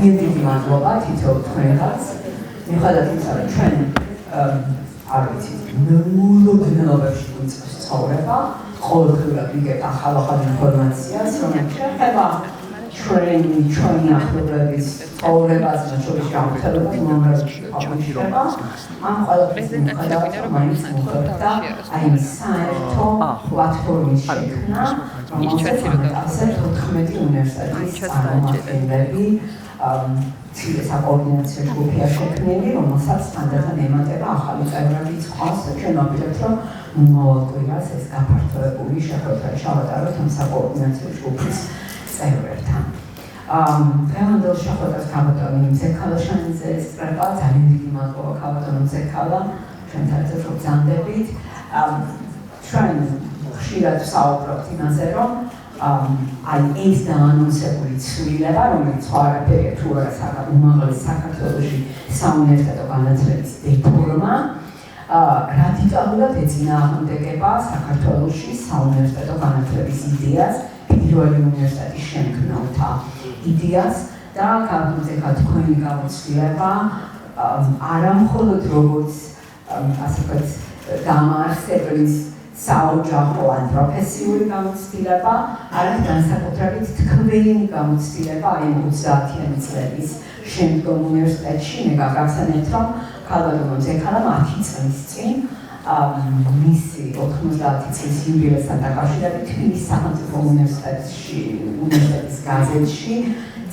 ძალიან დიდი მადლობა თითოეულ თქვენგანს. მიუხედავად იმისა, რომ ჩვენ არ ვიცით, მუდმივობაში გვიწყოს ცხოვრება, ყოველდღიურად ვიგებთ ახალ ინფორმაციას, რომელიც შეეხება ჩვენი ახლობლების ცხოვრებას და ჩვენი შემოქმედებას მომავალში აღნიშნება. ამ ყველაფრის მიუხედავად მაინც მოხდა აი ეს საერთო პლატფორმის შექმნა, რომელსაც ასე 14 უნივერსიტეტის წარმომადგენლები საკოორდინაციო ჯგუფია შექმნილი, რომელსაც თანდათან ემატება ახალი წევრები წყავს და ჩვენ ვაპირებთ, რომ მომავალ კვირას ეს გაფართოებული შეხვედრა ჩავატაროთ ამ საკოორდინაციო ჯგუფის წევრებთან. დღევანდელ შეხვედრას ქალბატონი მზექალა შანიძე ესწრება, ძალიან დიდი მადლობა ქალბატონ მზექალა, ჩვენთან ერთად ბრძანდებით. ჩვენ ხშირად ვსაუბრობთ იმაზე, რომ აი ეს დაანონსებული ცვლილება, რომელიც სხვა არაფერია თუ არა უმაღლეს საქართველოში საუნივერსიტეტო განათლების რეფორმა, რადიკალურად ეწინააღმდეგება საქართველოში საუნივერსიტეტო განათლების იდეას, პირველი უნივერსიტეტის შემქმნელთა იდეას და გამომწექა თქვენი გამოცდილება არა მხოლოდ როგორც ასე ვთქვათ დამაარსებლის საოჯახო ან პროფესიული გამოცდილება, არამედ განსაკუთრებით თქვენი გამოცდილება აი 30-იანი წლების შემდგომ უნივერსიტეტში. მე გაგახსენებთ, რომ ქალბატონ მზექალამ 10 წლის წინ მისი 90 წლის იუბილესთან დაკავშირებით თბილისის სახელმწიფო უნივერსიტეტის გაზეთში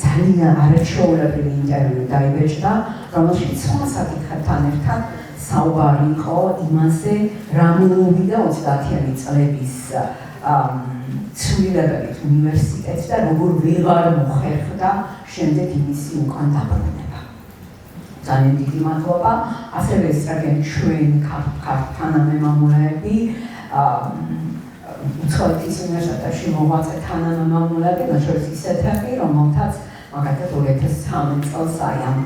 ძალიან არაჩვეულებრივი ინტერვიუ დაიბეჭდა, რომელშიც სხვა საკითხებთან ერთად საუბარი იყო იმაზე, რა მოუვიდა 30-იანი წლების ცვლილებებით უნივერსიტეტს და როგორ ვეღარ მოხერხდა შემდეგ იმისი უკან დაბრუნება. ძალიან დიდი მადლობა. ასევე ესწრებიან ჩვენი თანამემამულეები, უცხოეთის უნივერსიტეტში მოღვაწე თანამემამულეები, მათ შორის ისეთები, რომელთაც მაგალითად 2013 წელს აი ამ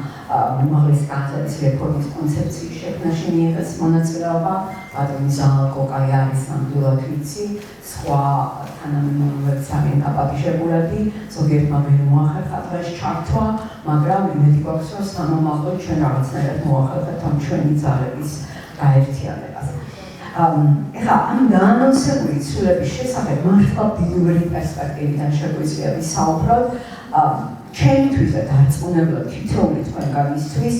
უმაღლესი განათლების რეფორმის კონცეფციის შექმნაში მიიღეს მონაწილეობა. ბატონი ზალკოკაი არის ნამდვილად ვიცი, სხვა თანამემამულეებიც არიან დაპატიჟებულები, ზოგიერთმა ვერ მოახერხა დღეს ჩართვა, მაგრამ იმედი გვაქვს, რომ სამომავლოდ ჩვენ რაღაცნაირად მოახერხებთ ამ ჩვენი ძალების გაერთიანებას. ეხლა ამ დაანონსებული ცვლილების შესახებ მართლა ბუნებრივი პერსპექტივიდან შეგვიძლია ვისაუბროთ. ჩემთვის და დარწმუნებლად თითოეული თქვენგანისთვის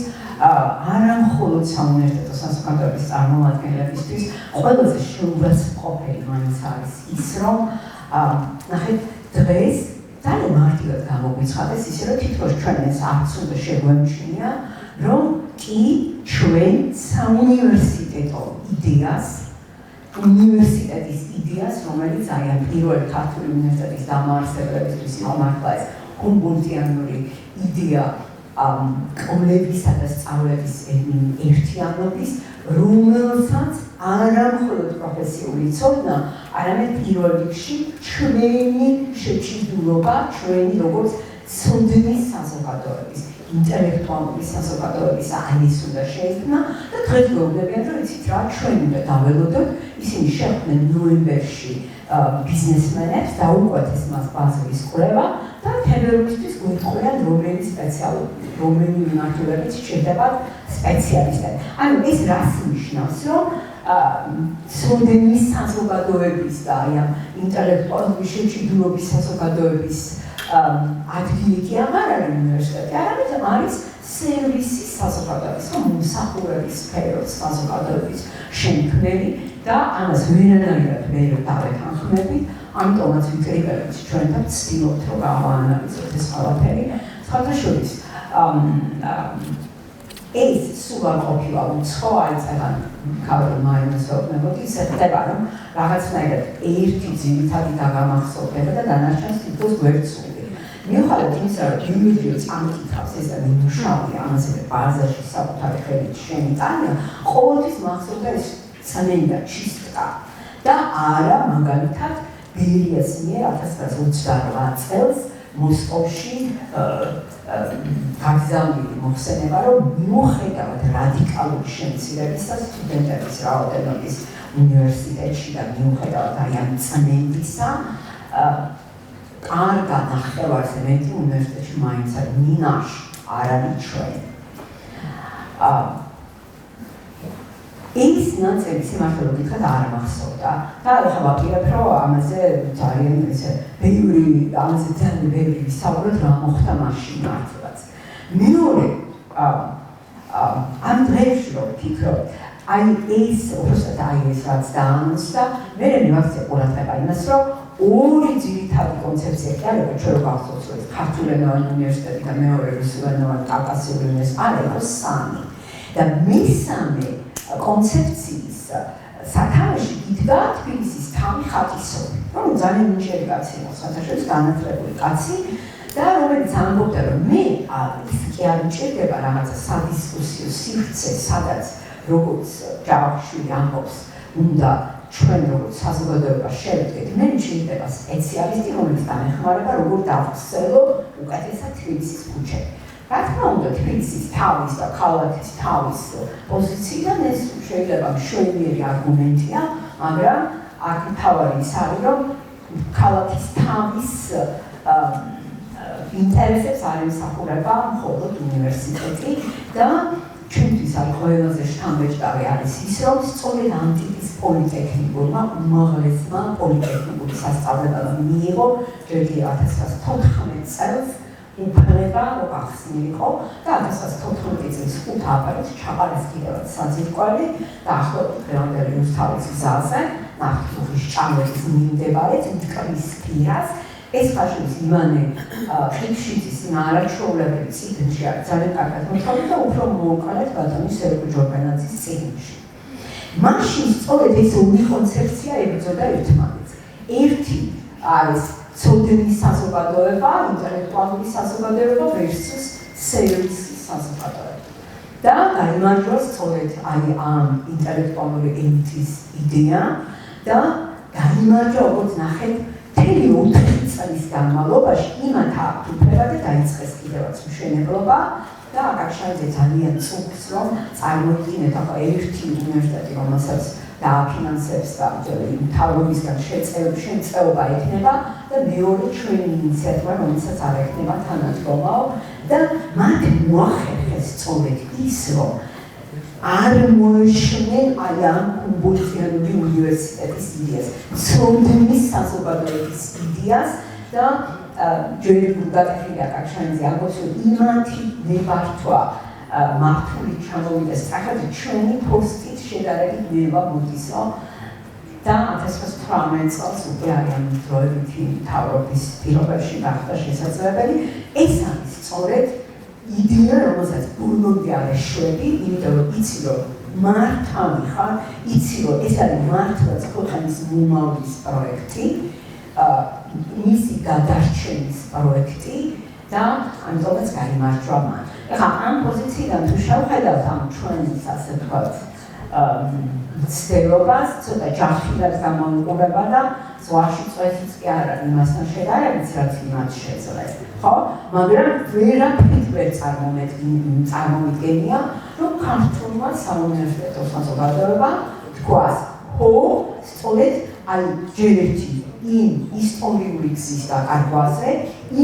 არა მხოლოდ საუნივერსიტეტო საზოგადოების წარმომადგენლებისთვის ყველაზე შეურაცხმყოფელი მაინც არის ის, რომ ნახეთ დღეს ძალიან მარტივად გამოგვიცხადეს ისე, რომ თითქოს ჩვენ ეს არც უნდა შეგვემჩნია, რომ კი ჩვენ საუნივერსიტეტო იდეას, უნივერსიტეტის იდეას, რომელიც აი ამ პირველი ქართული უნივერსიტეტის დამაარსებლებისთვის იყო მართლა ეს ჰუმბოლდტიანური იდეა კვლევისა და სწავლების ერთიანობის, რომელსაც არა მხოლოდ პროფესიული ცოდნა, არამედ პირველ რიგში ჩვენი შეჭიდულობა, ჩვენი როგორც ცოდნის საზოგადოების, ინტელექტუალური საზოგადოების ანის უნდა შეიქმნა და დღეს გვეუბნებიან, რომ იცით რა, ჩვენ უნდა დაველოდოთ, ისინი შეხვდნენ ნოემბერში ბიზნესმენებს და უყვეთეს მას ბაზრის კვლევა და თებერვლისთვის გვიტყვიან რომელი მიმართულებიც სჭირდებათ სპეციალისტები. ანუ ეს რას ნიშნავს, რომ ცოდნის საზოგადოების და აი ამ ინტელექტუალური შეჭიდულობის საზოგადოების ადგილი კი აღარ არის უნივერსიტეტი, არამედ არის სერვისის საზოგადოების, მომსახურების სფეროს საზოგადოების შემქმნელი და ამას ვერანაირად ვერ დავეთანხმებით, ამიტომაც ვიკრიბებთ ჩვენ და ვცდილობთ, რომ გავაანალიზოთ ეს ყველაფერი. სხვათა შორის ეს სულ არ ყოფილა უცხო, აი წეგან ქალბატონ მაინც ვეუბნებოდი, ისე ხდება, რომ რაღაცნაირად ერთი ძირითადი დაგამახსოვრდება და დანარჩენს თითქოს გვერდსული. მიუხედავად იმისა, რომ იურიდიო წამიკითხავს ეს და მიმუშავია ამაზე ბაზაში საკუთარი ხელით შემიტანია, ყოველთვის მახსოვდა ეს წმინდა ჩისტკა და არა მაგალითად ბერიას მიერ 1928 წელს მოსკოვში გაგზავნილი მოხსენება, რომ მიუხედავად რადიკალური შემცირებისა სტუდენტების რაოდენობის უნივერსიტეტში და მიუხედავად აი ამ წმენდისა კარგად ნახევარზე მეტი უნივერსიტეტში მაინც არის მინაში არ არის ჩვენ. ის ნაწილი სიმართლე გითხრათ არ მახსოვდა და ახლა ვაპირებ რომ ამაზე ძალიან ესე ბევრი ამაზე ძალიან ბევრი ვისაუბროთ რა მოხდა მაშინ მართლაც. მეორე ამ დღეებში რომ ვფიქრობ აი ეს უბრალოდ აი ეს რაც დაანონსდა მე მივაქცია ყურადღება იმას რომ ორი ძირითადი კონცეფცია კი არა ჩვენ რო გავხსოვთ რომ ქართულენოვანი უნივერსიტეტი და მეორე რუსულენოვანი კავკასიური უნივერსიტეტი არა იყო სამი და მესამე კონცეფციის სათავეში იდგა თბილისის თავი ხატისოვი რომ ძალიან ნიჭიერი კაცი იყო სათავეში განათლებული კაცი და რომელიც ამბობდა რომ მე ის კი არ მჭირდება რაღაცა სადისკუსიო სივრცე სადაც როგორც ჯავახიშვილი ამბობს უნდა ჩვენ როგორც საზოგადოება შევდგეთ მე მჭირდება სპეციალისტი რომელიც დამეხმარება როგორ დავხსელო უკეთესად თბილისის ქუჩები რა თქმა უნდა თბილისის თავის და ქალაქის თავის პოზიციიდან ეს შეიძლება მშვენიერი არგუმენტია მაგრამ აქ თავარი ის არის რომ ქალაქის თავის ინტერესებს არ ემსახურება მხოლოდ უნივერსიტეტი და ჩვენთვის არის ყველაზე შთამბეჭდავი არის ის რომ სწორედ ამ ტიპის პოლიტექნიკურმა უმაღლესმა პოლიტექნიკური სასწავლებელმა მიიღო ჯერ 1914 წელს უფლება რომ ახსნილიყო და 1914 წლის 5 აპრილს ჩაყარეს კიდევაც საძირკველი და ახლობით დღევანდელი რუსთავის გზაზე ნახტუღის ჭამების მიმდებარედ მტკვრის პირას ეს ხაშურის ივანე ხიფშიძის არაჩვეულებრივი წიგნში არის ძალიან კარგად მოთხრობილი და უფრო მოუყალეთ ბატონი სერგო ჯორბანაძის წიგნში. მაშინ სწორედ ეს ორი კონცეფცია ებრძოდა ერთმანეთს. ერთი არის ცოდნის საზოგადოება, ინტელექტუალური საზოგადოება versus სერვისის საზოგადოება. და გაიმარჯვა სწორედ აი ამ ინტელექტუალური ელიტის იდეა და გაიმარჯვა როგორც ნახეთ მთელი 4 წლის განმავლობაში იმათ აქვთ უფლება და დაიწყეს კიდევაც მშენებლობა და აკაკშაიძე ძალიან წუხს რომ წარმოიდგინეთ ახლა ერთი უნივერსიტეტი რომელსაც დააფინანსებს და მთავრობისგან შეწევა ექნება და მეორე ჩვენი ინიციატივა რომელსაც არ ექნება თანადგომაო და მათ მოახერხეს სწორედ ის რომ არ მოეშნენ აი ამ ჰუმბოლდტიანური უნივერსიტეტის იდეას, ცოდნის საზოგადოების იდეას და ჯერ გაგახსნა აკაკშაიძე ამბობს რომ იმათი ნებართვა მართული ჩამოვიდა სწრაფად ჩვენი პოსტით შედარებით ნება მოდისო და 1918 წელს უკვე ამ დროებითი მთავრობის პირობაში გახდა შესაძლებელი ეს არის სწორედ იდეა რომელსაც ბურბონდი არ ეშვები, იმიტომ რომ იცი რომ მართალი ხარ, იცი რომ ეს არის მართლაც ქვეყნის მომავლის პროექტი, მისი გადარჩენის პროექტი და ამიტომაც გაიმარჯვა მან. ეხლა ამ პოზიციიდან თუ შევხედავთ ამ ჩვენის ასე ვთქვათ ცდელობას, ცოტა ჯანმრთელად გამოიყურება და ზღვაში წვეთიც კი არ არის იმასთან შედარებით, რაც იმათ შეძლეს. ხო? მაგრამ ვერაფრით ვერ წარმომიდგენია, რომ ქართულმა საუნივერსიტეტო საზოგადოებამ თქვას, ხო, სწორედ აი ჯერ ერთი იმ ისტორიული გზის დაკარგვაზე,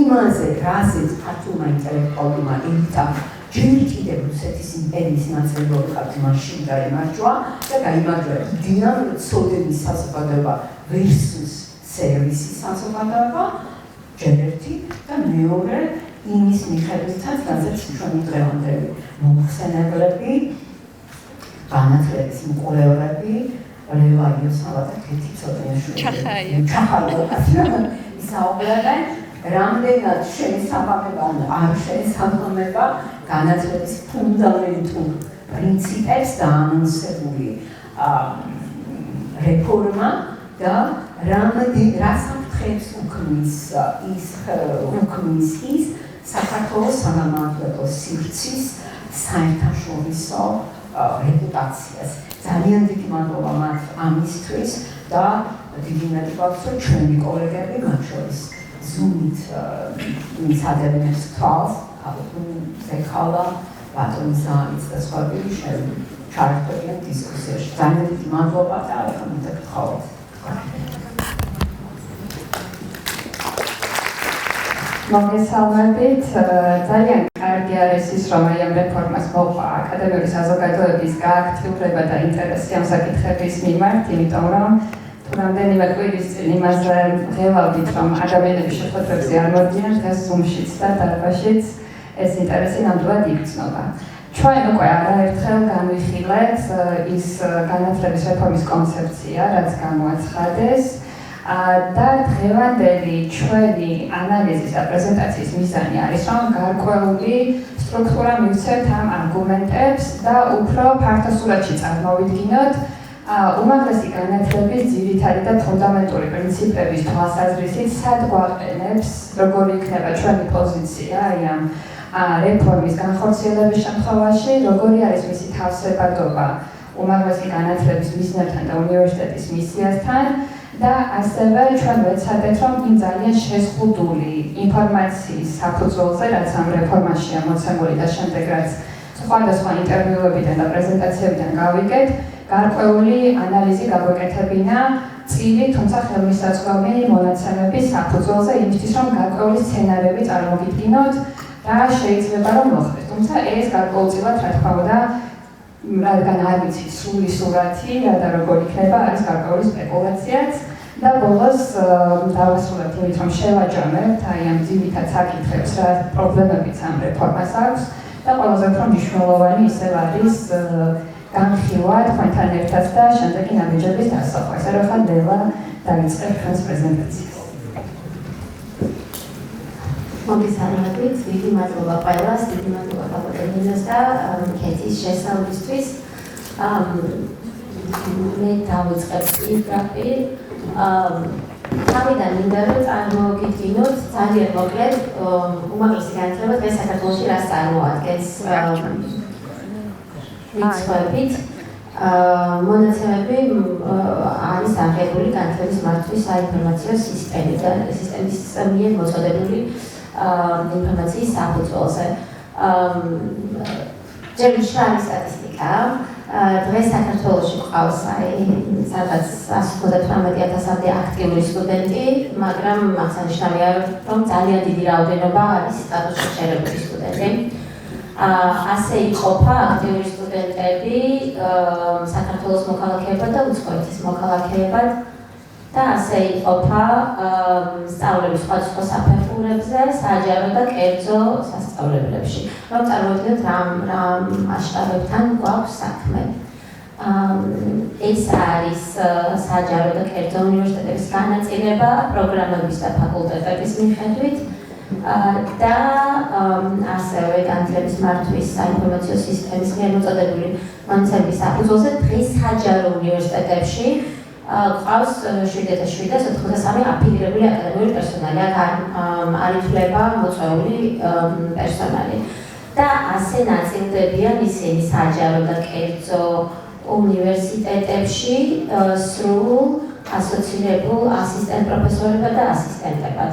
იმაზე, რაზეც ქართულმა ინტელექტუალურმა ელიტამ ჯერ კიდევ რუსეთის იმპერიის ნაწილობრივ მაშინ გაიმარჯვა და გაიმარჯვა იდეა ცოდნის საზოგადოება versus სერვისის საზოგადოება ჯერ ერთი და მეორე იმის მიხედვითაც რაზეც ჩვენი დღევანდელი მომხსენებლები განათლების მკვლევრები ლევა იოსავა და კეთი ცოდნიაშვილი ჩახაია ისაუბრებენ რამდენად შეესაბამება არ შეესაბამება განათლების ფუნდამენტურ პრინციპებს დაანონსებული რეფორმა და რას საფრთხეს უქმნის ის საქართველოს სამართლებრივ სივრცის საერთაშორისო რეპუტაციას. ძალიან დიდი მადლობა მათ ამისთვის და დიდი მადლობა ჩვენი კოლეგები მათ შორის ზუმით მისადებნებს თვალს, ზექალა, ბატონი ზანის და სხვები ჩართობიან დისკუსიაში. ძალიან დიდი მადლობა და მინდა გთხოვოთ. მოგესალმებით, ძალიან კარგი არის რომ აი ამ რეფორმას მოყვა აკადემიური საზოგადოების გააქტიურება და ინტერესი ამ საკითხების მიმართ, იმიტომ რომ თუ რამდენიმე კვირის წინ იმაზე ღელავდით, რომ ადამიანები შეხვედრებზე არ მოდიან, დღეს Zoom-შიც და დარბაზშიც ეს ინტერესი ნამდვილად იგრძნობა. ჩვენ უკვე არაერთხელ განვიხილეთ ის განათლების რეფორმის კონცეფცია, რაც გამოაცხადეს და დღევანდელი ჩვენი ანალიზის და პრეზენტაციის მიზანი არის, რომ გარკვეული სტრუქტურა მივცეთ ამ არგუმენტებს და უფრო ფართო სურათში წარმოვიდგინოთ უმაღლესი განათლების ძირითადი და ფუნდამენტური პრინციპების თვალსაზრისით, სად გვაყენებს, როგორი იქნება ჩვენი პოზიცია აი ამ რეფორმის განხორციელების შემთხვევაში, როგორი არის მისი თავსებადობა უმაღლესი განათლების მიზნებთან და უნივერსიტეტის მისიასთან და ასევე ჩვენ ვეცადეთ, რომ იმ ძალიან შეზღუდული ინფორმაციის საფუძველზე, რაც ამ რეფორმაშია მოცემული და შემდეგ რაც სხვადასხვა ინტერვიუებიდან და პრეზენტაციებიდან გავიგეთ, გარკვეული ანალიზი გაგვეკეთებინა წილი, თუმცა ხელმისაწვდომი მონაცემების საფუძველზე იმისთვის, რომ გარკვეული სცენარები წარმოგიდგინოთ რა შეიძლება რომ მოხდეს. თუმცა ეს გარკვეულწილად, რა თქმა უნდა, რადგან არ ვიცი სრული სურათი, რა და როგორ იქნება, არის გარკვეული სპეკულაციაც და ბოლოს დავასრულებთ იმით, რომ შევაჯამებთ აი ამ ძირითად საკითხებს, რა პრობლემებიც ამ რეფორმას აქვს და ყველაზე უფრო მნიშვნელოვანი ისევ არის განხილვა თქვენთან ერთად და შემდეგი ნაბიჯების დასახვა. ესე რომ ხან დელა დაიწყებ ჩვენს პრეზენტაციას. მოგესალმებით, დიდი მადლობა ყველას, დიდი მადლობა კაპიტანინას და კეთის შესწავლისთვის. მე დავიწყებ პირდაპირ. თავიდან მინდა რომ წარმოგიდგინოთ ძალიან მოკლედ უმაღლესი განათლება დღეს საქართველოში რას წარმოადგენს რიცხვებით. მონაცემები არის აღებული განათლების მართვის საინფორმაციო სისტემის მიერ მოწოდებული ინფორმაციის საფუძველზე. ჯერ მშრალი სტატისტიკა. დღეს საქართველოში ყავს სადღაც 198,000-მდე აქტიური სტუდენტი, მაგრამ აღსანიშნავია, რომ ძალიან დიდი რაოდენობა არის სტატუსში შეერებული სტუდენტი. ასე იყოფა აქტიური სტუდენტები საქართველოს მოქალაქეებად და უცხოეთის მოქალაქეებად და ასე იყოფა სწავლების სხვადასხვა საფეხურებზე, საჯარო და კერძო სასწავლებლებში. რომ წარმოვიდგინოთ რა მასშტაბებთან გვაქვს საქმე. ეს არის საჯარო და კერძო უნივერსიტეტების განაწილება პროგრამების და ფაკულტეტების მიხედვით და ასევე განათლების მართვის საინფორმაციო სისტემის მიერ მოწოდებული მონაცემების საფუძველზე დღეს საჯარო უნივერსიტეტებში ყავს 7,793 აფილირებული აკადემიური პერსონალი, არ ითვლება მოწვეული პერსონალი. და ასე ნაწილდებიან ისინი საჯარო და კერძო უნივერსიტეტებში სრულ ასოცირებულ ასისტენტ პროფესორებად და ასისტენტებად.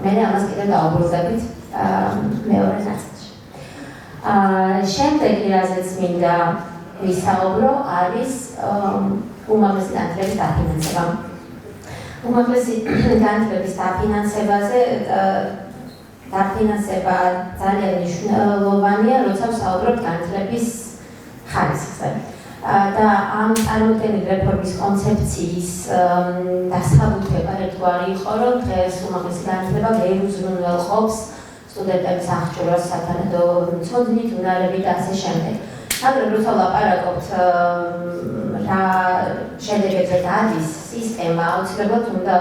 მე ამას კიდევ დავუბრუნდებით მეორე ნაწილში. შემდეგი რაზეც მინდა ვისაუბრო არის უმაღლესი განათლების დაფინანსება. უმაღლესი განათლების დაფინანსებაზე დაფინანსება ძალიან მნიშვნელოვანია, როცა ვსაუბრობთ განათლების ხარისხზე. და ამ წარმოდგენილი რეფორმის კონცეფციის დასაბუთება ერთგვარი იყო, რომ დღეს უმაღლესი განათლება ვერ უზრუნველყოფს სტუდენტების აღჭურვას სათანადო ცოდნით, უნარებით და ასე შემდეგ. მაგრამ როცა ვლაპარაკობთ რა შედეგებზე გადის სისტემა, აუცილებლად უნდა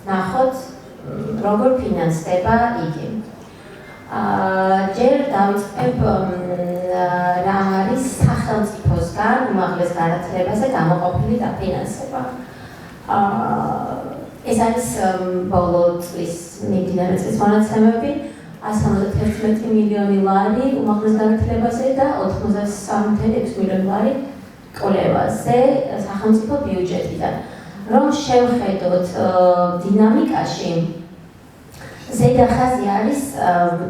ნახოთ, როგორ ფინანსდება იგი. ჯერ დავიწყებ რა არის სახელმწიფოსგან უმაღლეს განათლებაზე გამოყოფილი დაფინანსება. ეს არის ბოლო წლის მიმდინარე წლის მონაცემები. 171 მილიონი ლარი უმაღლეს განათლებაზე და 83,6 მილიონი ლარი კვლევაზე სახელმწიფო ბიუჯეტიდან. რომ შევხედოთ დინამიკაში, ზედა ხაზი არის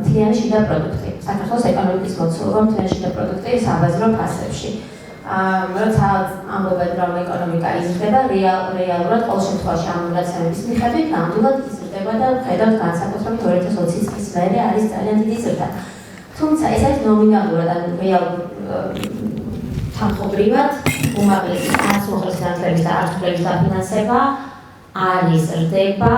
მთლიანი შიდა პროდუქტი. საქართველოს ეკონომიკის მოცულობა მთლიანი შიდა პროდუქტი საბაზრო ფასებში. როცა ამბობენ, რომ ეკონომიკა იზრდება, რეალურად ყოველ შემთხვევაში ამ მონაცემების მიხედვით ნამდვილად იზრდება და ხედავთ განსაკუთრებით 2020 წლის მერე არის ძალიან დიდი ზრდა. თუმცა ეს არის ნომინალურად ან რეალურ თანხმობრივად უმაღლესი არც უმაღლესი განათლების და არც კვლევის დაფინანსება არ იზრდება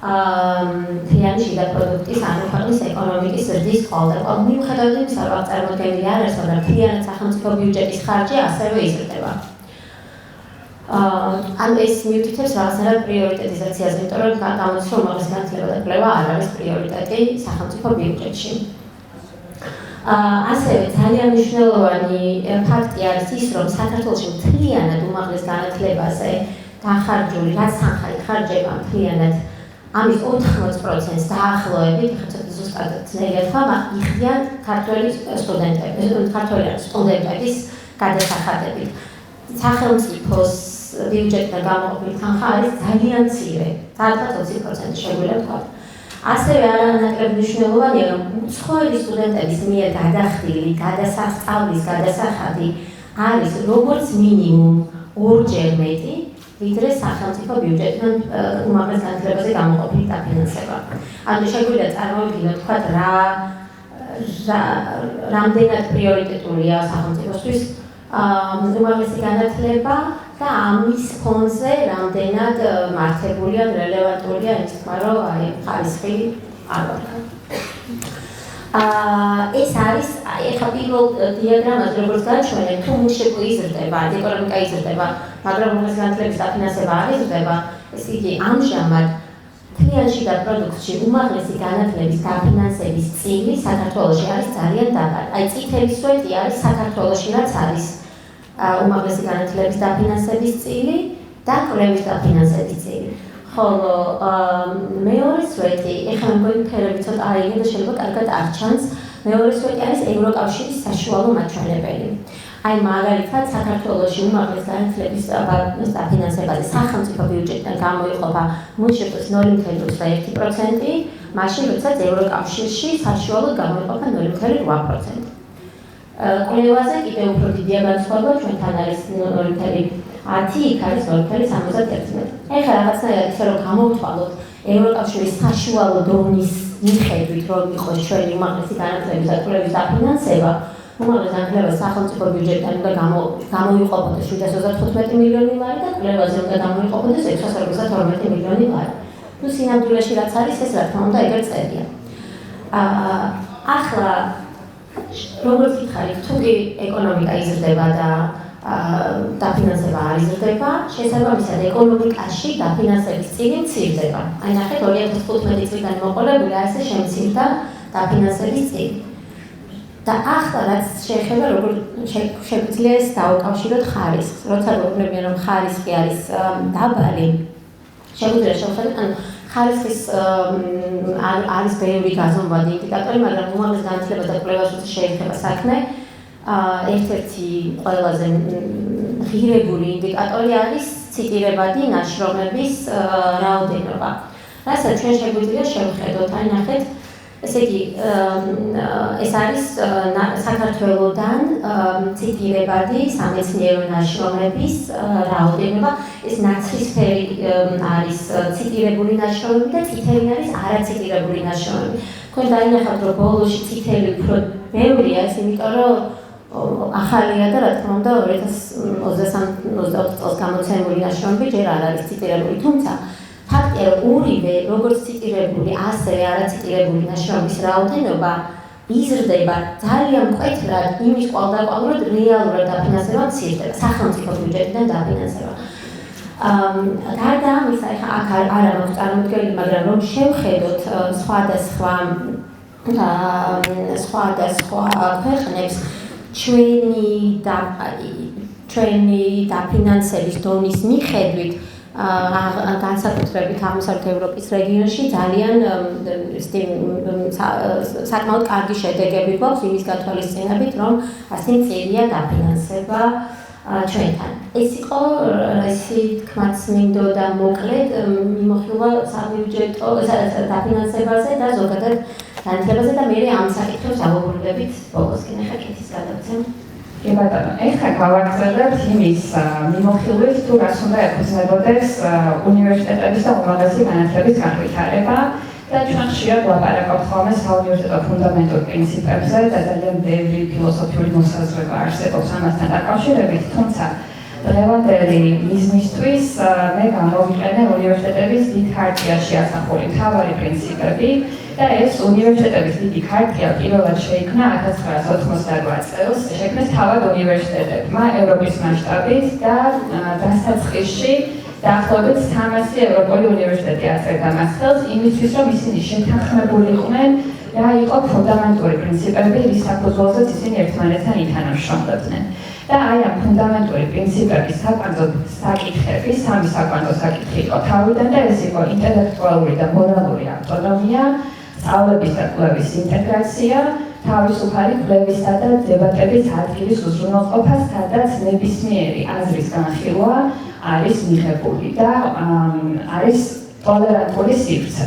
მთლიანი შიდა პროდუქტის ანუ ქვეყნის ეკონომიკის ზრდის ყოლდაყოლ. მიუხედავად იმისა, რომ წარმოდგენილი არ არის, მაგრამ მთლიანად სახელმწიფო ბიუჯეტის ხარჯი ასევე იზრდება. ან ეს მიუთითებს რაღაცნაირად პრიორიტეტიზაციას, იმიტომ რომ გამოდის, რომ უმაღლესი განათლება და კვლევა არ არის პრიორიტეტი სახელმწიფო ბიუჯეტში. ასევე ძალიან მნიშვნელოვანი ფაქტი არის ის, რომ საქართველოში მთლიანად უმაღლეს განათლებაზე დახარჯული, რაც სამხარით ხარჯება მთლიანად ამის 80%-ს დაახლოებით, ხა ცოტა ზუსტად ძნელია თქვა, იხდიან ქართველი სტუდენტების გადასახადებით. სახელმწიფოს ბიუჯეტიდან გამოყოფილი თანხა არის ძალიან მცირე, თალხად 20% შეგვიძლია თქვა. ასევე არანაკლებ მნიშვნელოვანია, რომ უცხოელი სტუდენტების მიერ გადახდილი გადასასწავლის გადასახადი არის როგორც მინიმუმ 2-ჯერ მეტი, ვიდრე სახელმწიფო ბიუჯეტიდან უმაღლეს განათლებაზე გამოყოფილი დაფინანსება. ანუ შეგვიძლია წარმოვიდგინოთ, თქვა რამდენად პრიორიტეტულია სახელმწიფოსთვის უმაღლესი განათლება და ამის ფონზე რამდენად მართებულია, რელევანტულია ის თქმა, რომ აი ხარისხი არ ვარქა. ეს არის ეხლა პირველ დიაგრამაზე როგორც გაჩვენეთ, თუ მუშები იზრდება, ეკონომიკა იზრდება, მაგრამ უმაღლესი განათლების დაფინანსება არ იზრდება, ეს იგი ამჟამად მთლიან შიდა პროდუქტში უმაღლესი განათლების დაფინანსების წილი საქართველოში არის ძალიან დაბალი. აი წითელი სვეტი არის საქართველოში რაც არის უმაღლესი განათლების დაფინანსების წილი და კვლევის დაფინანსების წილი. ხოლო მეორე სვეტი, ეხლა მგონი ფერები ცოტა აიგე და შეიძლება კარგად არ ჩანს, მეორე სვეტი არის ევროკავშირის საშუალო მაჩვენებელი. აი მაგალითად საქართველოში უმაღლეს განათლების დაფინანსებაზე სახელმწიფო ბიუჯეტიდან გამოიყოფა მუშების 0.1%, მაშინ როდესაც ევროკავშირში საშუალოდ გამოიყოფა 0.8%. კვლევაზე კიდევ უფრო დიდია განსხვავება, ჩვენთან არის 0.10, იქ არის 0.71. ეხლა რაღაცნაირად ისე რომ გამოვთვალოთ ევროკავშირის საშუალო დონის მიხედვით, რომ იყოს ჩვენი უმაღლესი განათლების და კვლევის დაფინანსება, უმაღლეს განათლებას სახელმწიფო ბიუჯეტიდან უნდა გამოიყოფოდეს 735 მილიონი ლარი და კვლევაზე უნდა გამოიყოფოდეს 652 მილიონი ლარი. ნუ სინამდვილეში რაც არის, ეს რა თქმა უნდა ეგრე წერია. ახლა როგორც გითხარით, თუ ეკონომიკა იზრდება და დაფინანსება არ იზრდება, შესაბამისად ეკონომიკაში დაფინანსების წილი მცირდება. აი ნახეთ 2015 წლიდან მოყოლებული ასე შემცირდა დაფინანსების წილი. და ახლა რაც შეეხება როგორ შეგვიძლია ეს დაუკავშიროთ ხარისხს. როცა გვეუბნებიან რომ ხარისხი არის დაბალი, შეგვიძლია შევხედოთ, ანუ ხარისხის არის ბევრი გაზომვადი ინდიკატორი, მაგრამ უმაღლეს განათლებას და კვლევას შეეხება საქმე. ერთ-ერთი ყველაზე ღირებული ინდიკატორი არის ციტირებადი ნაშრომების რაოდენობა. რასაც ჩვენ შეგვიძლია შევხედოთ, აი ნახეთ, ესე იგი ეს არის საქართველოდან ციტირებადი სამეცნიერო ნაშრომების რაოდენობა. ეს ნაცრისფერი არის ციტირებული ნაშრომები და წითელი არის არაციტირებული ნაშრომები. თქვენ დაინახავთ, რომ ბოლოში წითელი უფრო ბევრია, ეს იმიტომ რომ ახალია და რა თქმა უნდა 2023-24 წელს გამოცემული ნაშრომები ჯერ არ არის ციტირებული, თუმცა ფაქტია, რომ ორივე როგორც ციტირებული, ასევე არაციტირებული ნაშრომის რაოდენობა იზრდება ძალიან მკვეთრად იმის კვალდაკვალურად რეალურად დაფინანსება მცირდება, სახელმწიფო ბიუჯეტიდან დაფინანსება. გარდა ამისა, ახლა აქ არ აქვს წარმოდგენილი, მაგრამ რომ შევხედოთ სხვადასხვა ქვეყნებს ჩვენი დაფინანსების დონის მიხედვით განსაკუთრებით აღმოსავლეთ ევროპის რეგიონში ძალიან საკმაოდ კარგი შედეგები გვაქვს იმის გათვალისწინებით, რომ ასე მწირია დაფინანსება ჩვენთან. ეს იყო ისე თქმაც მინდოდა მოკლედ მიმოხილვა საბიუჯეტო დაფინანსებაზე და ზოგადად განათლებაზე და მე ამ საკითხებს ავუბრუნდებით ბოლოსკენ. ახლა კითხვის გადავცემ. კი ბატონო, ეხლა გავაგრძელებთ იმის მიმოხილვით, თუ რას უნდა ეფუძნებოდეს უნივერსიტეტების და უმაღლესი განათლების განვითარება და ჩვენ ხშირად ვლაპარაკობთ ხოლმე საუნივერსიტეტო ფუნდამენტურ პრინციპებზე და ძალიან ბევრი ფილოსოფიური მოსაზრება არსებობს ამასთან დაკავშირებით, თუმცა დღევანდელი მიზნისთვის მე გამოვიყენე უნივერსიტეტების დიდ ხარტიაში ასახული მთავარი პრინციპები და ეს უნივერსიტეტების დიდი ხარტია პირველად შეიქმნა 1988 წელს, შექმნეს თავად უნივერსიტეტებმა ევროპის მასშტაბით და დასაწყისში დაახლოებით 300 ევროპული უნივერსიტეტი აწერდა მას ხელს იმისთვის, რომ ისინი შეთანხმებულიყვნენ რა იყო ფუნდამენტური პრინციპები, რის საფუძველზეც ისინი ერთმანეთთან ითანამშრომლებდნენ. და აი ამ ფუნდამენტური პრინციპების საკვანძო საკითხები, სამი საკვანძო საკითხი იყო თავიდან და ეს იყო ინტელექტუალური და მორალური ავტონომია, სწავლების და კვლევის ინტეგრაცია, თავისუფალი კვლევისა და დებატების ადგილის უზრუნველყოფა, სადაც ნებისმიერი აზრის განხილვა არის მიღებული და არის ტოლერანტული სივრცე.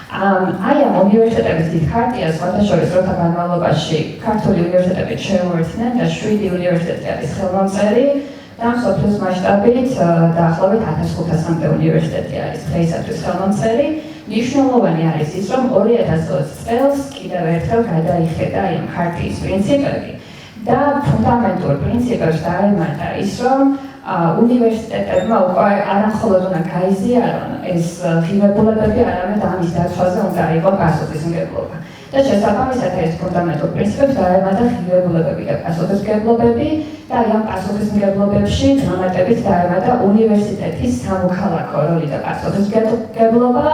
აი ამ უნივერსიტეტების დიდ ხარტიას სხვადასხვა დროთა განმავლობაში ქართული უნივერსიტეტები შეუერთდნენ და 7 უნივერსიტეტი არის ხელმომწერი და მსოფლიოს მასშტაბით დაახლოებით 1500-მდე უნივერსიტეტი არის დღეისათვის ხელმომწერი. მნიშვნელოვანი არის ის, რომ 2020 წელს კიდევ ერთხელ გადაიხედა ამ ხარტიის პრინციპები და ფუნდამენტურ პრინციპებს დაემატა ის, რომ უნივერსიტეტებმა უკვე არამხოლოდ უნდა გაიზიარონ ეს ღირებულებები, არამედ ამის დაცვაზე უნდა იყოს პასუხისმგებლობა. და შესაბამისად ეს ფუნდამენტურ პრინციპებს დაემატა ღირებულებები და პასუხისმგებლობები და ამ პასუხისმგებლობებში დამატებით დაემატა უნივერსიტეტის სამოქალაქო როლი და პასუხისმგებლობა,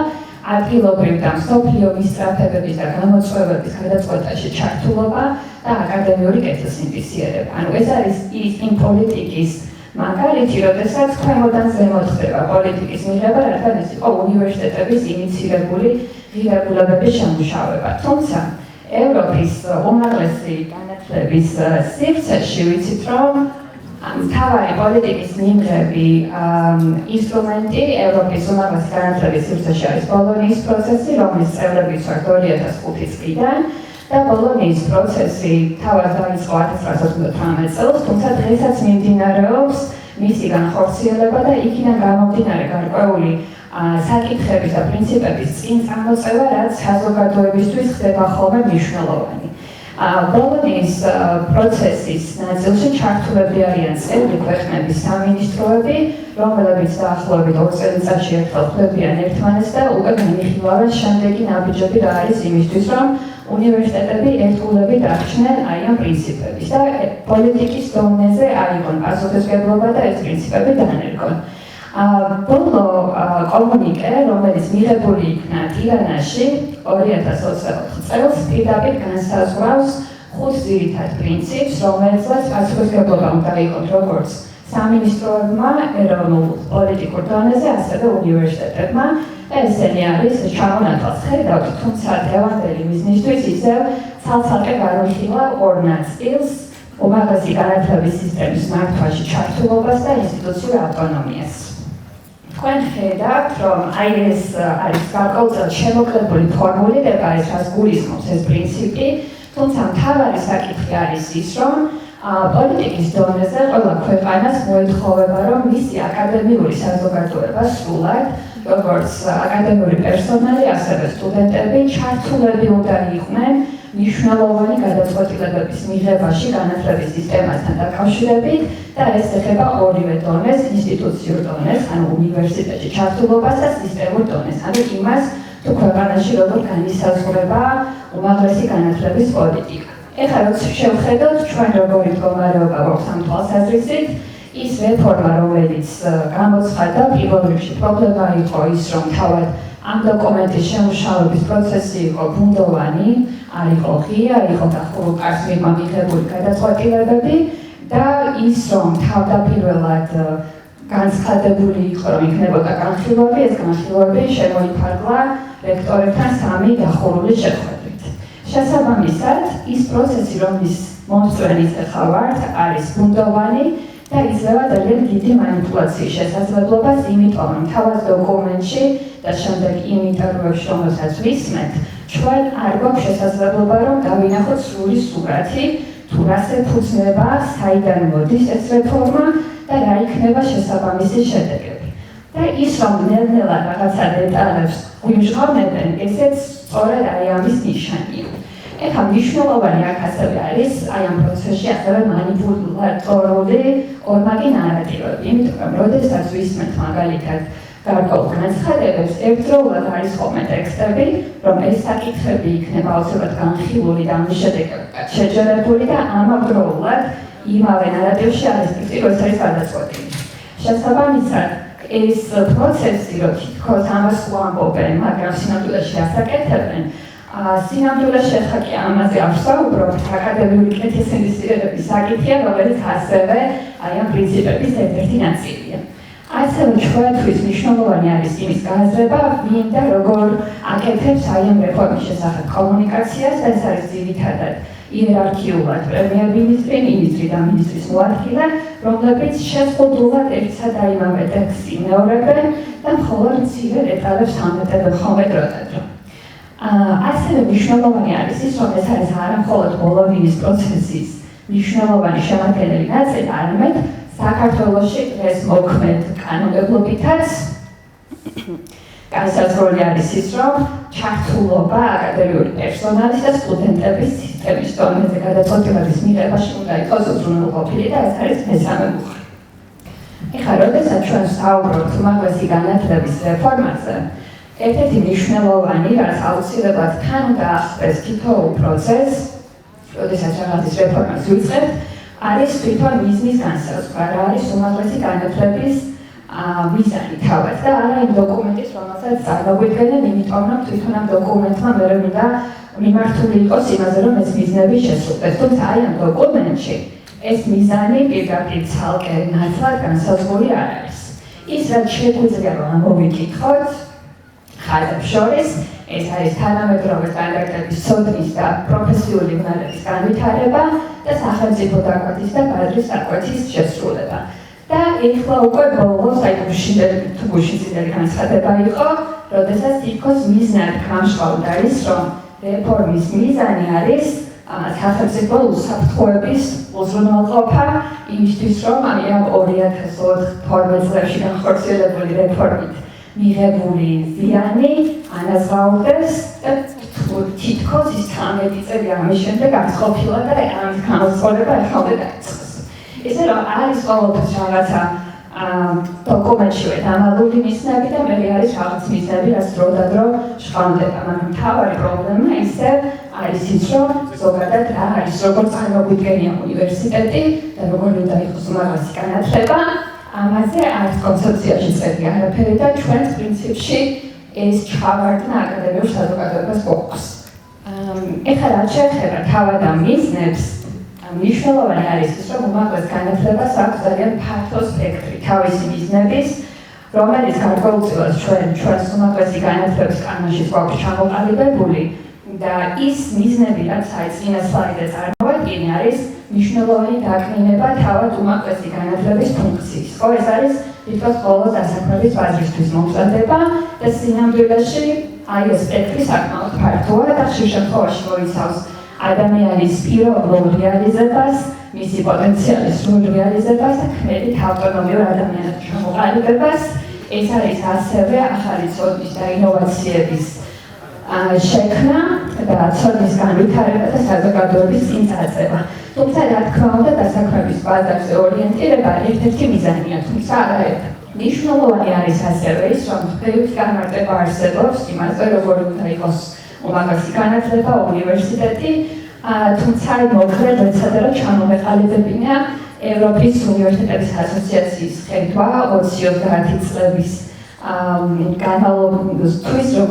ადგილობრივ და მსოფლიო მისწრაფებების და გამოწვევების გადაწყვეტაში ჩართულობა და აკადემიური კეთილსინტეზიერება. ანუ ეს არის იმ პოლიტიკის მაგალითი, როდესაც ქვემოდან ზემოთ ხდება პოლიტიკის მიღება, რადგან ეს იყო უნივერსიტეტების ინიცირებული ღირებულებების შემუშავება. თუმცა ევროპის უმაღლესი განათლების სივრცეში ვიცით, რომ მთავარი პოლიტიკის მიმღები ინსტრუმენტი ევროპის უმაღლესი განათლების სივრცეში არის ბოლონიის პროცესი, რომლის წევრები ვართ 2005 წლიდან. და ბოლონიის პროცესი თავად დაიწყო 1998 წელს, თუმცა დღესაც მიმდინარეობს მისი განხორციელება და იქიდან გამომდინარე გარკვეული საკითხების და პრინციპების წინ წამოწევა, რაც საზოგადოებისთვის ხდება ხოლმე მნიშვნელოვანი. ბოლონიის პროცესის ნაწილში ჩართულები არიან წევრი ქვეყნების სამინისტროები, რომლებიც დაახლოებით 2 წელიწადში ერთხელ ხვდებიან ერთმანეთს და უკვე განიხილავენ შემდეგი ნაბიჯები რა არის იმისთვის, რომ უნივერსიტეტები ერთგულებით აღჩნენ აი ამ პრინციპების და პოლიტიკის დონეზე აიღონ პასუხისმგებლობა და ეს პრინციპები დანერგონ. ბოლო კომუნიკე, რომელიც მიღებული იქნა ტირანაში 2024 წელს, პირდაპირ განსაზღვრავს 5 ძირითად პრინციპს, რომელსაც პასუხისმგებლობა უნდა აიღონ როგორც სამინისტროებმა, ეროვნულ პოლიტიკურ დონეზე, ასევე უნივერსიტეტებმა. ესენი არის ჩამონათვალს ხედავთ, თუმცა დღევანდელი მიზნისთვის ისევ ცალ-ცალკე განვიხილავ 2 ნაწილს, უმაღლესი განათლების სისტემის მართვაში ჩართულობას და ინსტიტუციურ ავტონომიას. თქვენ ხედავთ, რომ აი ეს არის გარკვეულწილად შემოკლებული ფორმულირება, ეს რაც გულისხმობს ეს პრინციპი, თუმცა მთავარი საკითხი არის ის, რომ პოლიტიკის დონეზე ყველა ქვეყანას მოეთხოვება, რომ მისი აკადემიური საზოგადოება სრულად, როგორც აკადემიური პერსონალი, ასევე სტუდენტები ჩართულები უნდა იყვნენ მნიშვნელოვანი გადაწყვეტილებების მიღებაში განათლების სისტემასთან დაკავშირებით და ეს ეხება ორივე დონეს, ინსტიტუციურ დონეს, ანუ უნივერსიტეტში ჩართულობას და სისტემურ დონეს, ანუ იმას, თუ ქვეყანაში როგორ განისაზღვრება უმაღლესი განათლების პოლიტიკა. ეხლა როცა შევხედოთ ჩვენ როგორი მდგომარეობა გვაქვს ამ თვალსაზრისით, ის რეფორმა, რომელიც გამოცხადდა, პირველ რიგში პრობლემა იყო ის, რომ თავად ამ დოკუმენტის შემუშავების პროცესი იყო ბუნდოვანი, არ იყო ღია, იყო დახურულ მიღმა მიღებული გადაწყვეტილებები და ის, რომ თავდაპირველად განცხადებული იყო, რომ იქნებოდა განხილვები, ეს განხილვები შემოიფარგლა რექტორებთან 3 დახურული შეხვედრით. შესაბამისად, ის პროცესი, რომლის მომწვენიც ახლა ვართ, არის ბუნდოვანი და იძლევა ძალიან დიდი მანიპულაციის შესაძლებლობას, იმიტომ რომ თავად დოკუმენტში და შემდეგ იმ ინტერვიუებში, რომელსაც ვისმენთ, ჩვენ არ გვაქვს შესაძლებლობა, რომ გავინახოთ სრული სურათი, თუ რას ეფუძნება, საიდან მოდის ეს რეფორმა და რა იქნება შესაბამისი შედეგები. და ის, რომ ნელ-ნელა რაღაცა დეტალებს გვიმჟღავნებენ, ესეც სწორედ აი ამის ნიშანია. ეხლა მნიშვნელოვანი აქ ასევე არის აი ამ პროცესში ასევე მანიპულატორული ორმაგი ნარატივები, იმიტომ რომ როდესაც ვისმენთ მაგალითად გარკვეულ განცხადებებს, ერთდროულად არის ხოლმე ტექსტები, რომ ეს საკითხები იქნება აუცილებლად განხილული და ამის შედეგად შეჯერებული და ამავდროულად იმავე ნარატივში არის პირი, როცა არის გადაწყვეტილი. შესაბამისად, ეს პროცესი, რომ თითქოს ამას ვამბობენ, მაგრამ სინამდვილეში ასაკეთებენ, სინამდვილეში ახლა კი ამაზე არ ვსაუბრობთ, აკადემიური კეთილსინდისიერების საკითხია, რომელიც ასევე აი ამ პრინციპების ერთ-ერთი ნაწილია. ასევე ჩვენთვის მნიშვნელოვანი არის იმის გააზრება, ვინ და როგორ აკეთებს აი ამ რეფორმის შესახებ კომუნიკაციას, ეს არის ძირითადად იერარქიულად პრემიერ-მინისტრი, მინისტრი და მინისტრის მოადგილე, რომლებიც შეზღუდულად ერთსა და იმავე ტექსტს იმეორებენ და მხოლოდ მცირე დეტალებს ამატებენ ხოლმე დროდადრო. ასევე მნიშვნელოვანი არის ის, რომ ეს არის არა მხოლოდ ბოლონიის პროცესის მნიშვნელოვანი შემადგენელი ნაწილი, არამედ საქართველოში დღეს მოქმედ კანონმდებლობითაც განსაზღვრული არის ის, რომ ჩართულობა აკადემიური პერსონალის და სტუდენტების სისტემის დონეზე გადაწყვეტილების მიღებაში უნდა იყოს უზრუნველყოფილი და ეს არის მესამე მუხლი. ეხლა, როდესაც ჩვენ ვსაუბრობთ უმაღლესი განათლების რეფორმაზე, ერთ-ერთი მნიშვნელოვანი, რაც აუცილებლად თან უნდა ახსნას თითოეულ პროცესს, როდესაც რაღაცის რეფორმას ვიწყებთ, არის თვითონ მიზნის განსაზღვრა, რა არის უმაღლესი განათლების მიზანი თავად და არა იმ დოკუმენტის, რომელსაც წარმოგვიდგენენ, იმიტომ რომ თვითონ ამ დოკუმენტმა მერე უნდა მიმართული იყოს იმაზე, რომ ეს მიზნები შესრულდეს. თუმცა აი ამ დოკუმენტში ეს მიზანი პირდაპირ ცალკე ნათლად განსაზღვრული არ არის. ის, რაც შეგვიძლია რომ ამოვიკითხოთ, ხაზებს შორის, ეს არის თანამედროვე სტანდარტების ცოდნის და პროფესიული უნარების განვითარება და სახელმწიფო დაკვეთის და კადრის დაკვეთის შესრულება. და ეხლა უკვე ბოლოს აი გუშინდელი განცხადება იყო, როდესაც თითქოს მიზნად გამჟღავნდა ის, რომ რეფორმის მიზანი არის სახელმწიფო უსაფრთხოების უზრუნველყოფა იმისთვის, რომ აი ამ 2012 წლებში განხორციელებული რეფორმით მიღებული ზიანი ანაზღაურდეს და თითქოს ის 13 წელი ამის შემდეგ აღწყობილა და ამის განსწორება ახალ დაიწყეს. ისე რომ არის ყოველთვის რაღაცა დოკუმენტშივე დამალული მიზნები და მე არის რაღაც მიზნები, რაც დროდადრო ჟღავდება, მაგრამ მთავარი პრობლემა ისე არის ის, რომ ზოგადად რა არის, როგორ წარმოგვიდგენია უნივერსიტეტი და როგორ უნდა იყოს უმაღლესი განათლება, ამაზე არის კონცეფციაში წერია არაფერი და ჩვენ პრინციპში ეს ჩავარდნა აკადემიურ საზოგადოებას გვაქვს. ეხლა რაც შეეხება თავად ამ მიზნებს, მნიშვნელოვანი არის ის, რომ უმაღლეს განათლებას აქვს ძალიან ფართო სპექტრი თავისი მიზნების, რომელიც გარკვეულწილად ჩვენს უმაღლესი განათლების კანონში გვაქვს ჩამოყალიბებული და ის მიზნები, რაც აი წინა სლაიდზე წარმოვიდგინე, არის მნიშვნელოვანი დაკნინება თავად უმაღლესი განათლების ფუნქციის. ხო, ეს არის თითქოს ყოველ დასაქმების ბაზისთვის მომზადება და სინამდვილეში აი ეს სპექტრი საკმაოდ ფართოა და ხშირ შემთხვევაში მოიცავს ადამიანის პიროვნულ რეალიზებას, მისი პოტენციალის სრულ რეალიზებას და ქმედით ავტონომიურ ადამიანად ჩამოყალიბებას. ეს არის ასევე ახალი ცოდნის და ინოვაციების შექმნა და ცოდნის განვითარება და საზოგადოების წინ წარწერა. თუმცა რა თქმა უნდა დასაქმების ბაზარზე ორიენტირება ერთ-ერთი მიზანია, თუმცა არაერთი. მნიშვნელოვანი არის ასევე ის, რომ ხევის განმარტება არსებობს იმაზე, როგორი უნდა იყოს უმაღლესი განათლება, უნივერსიტეტი, თუმცა მოკლედ ეცადა რომ ჩამომეყალიბებინა ევროპის უნივერსიტეტების ასოციაციის ხედვა 20-30 წლების განმავლობაში,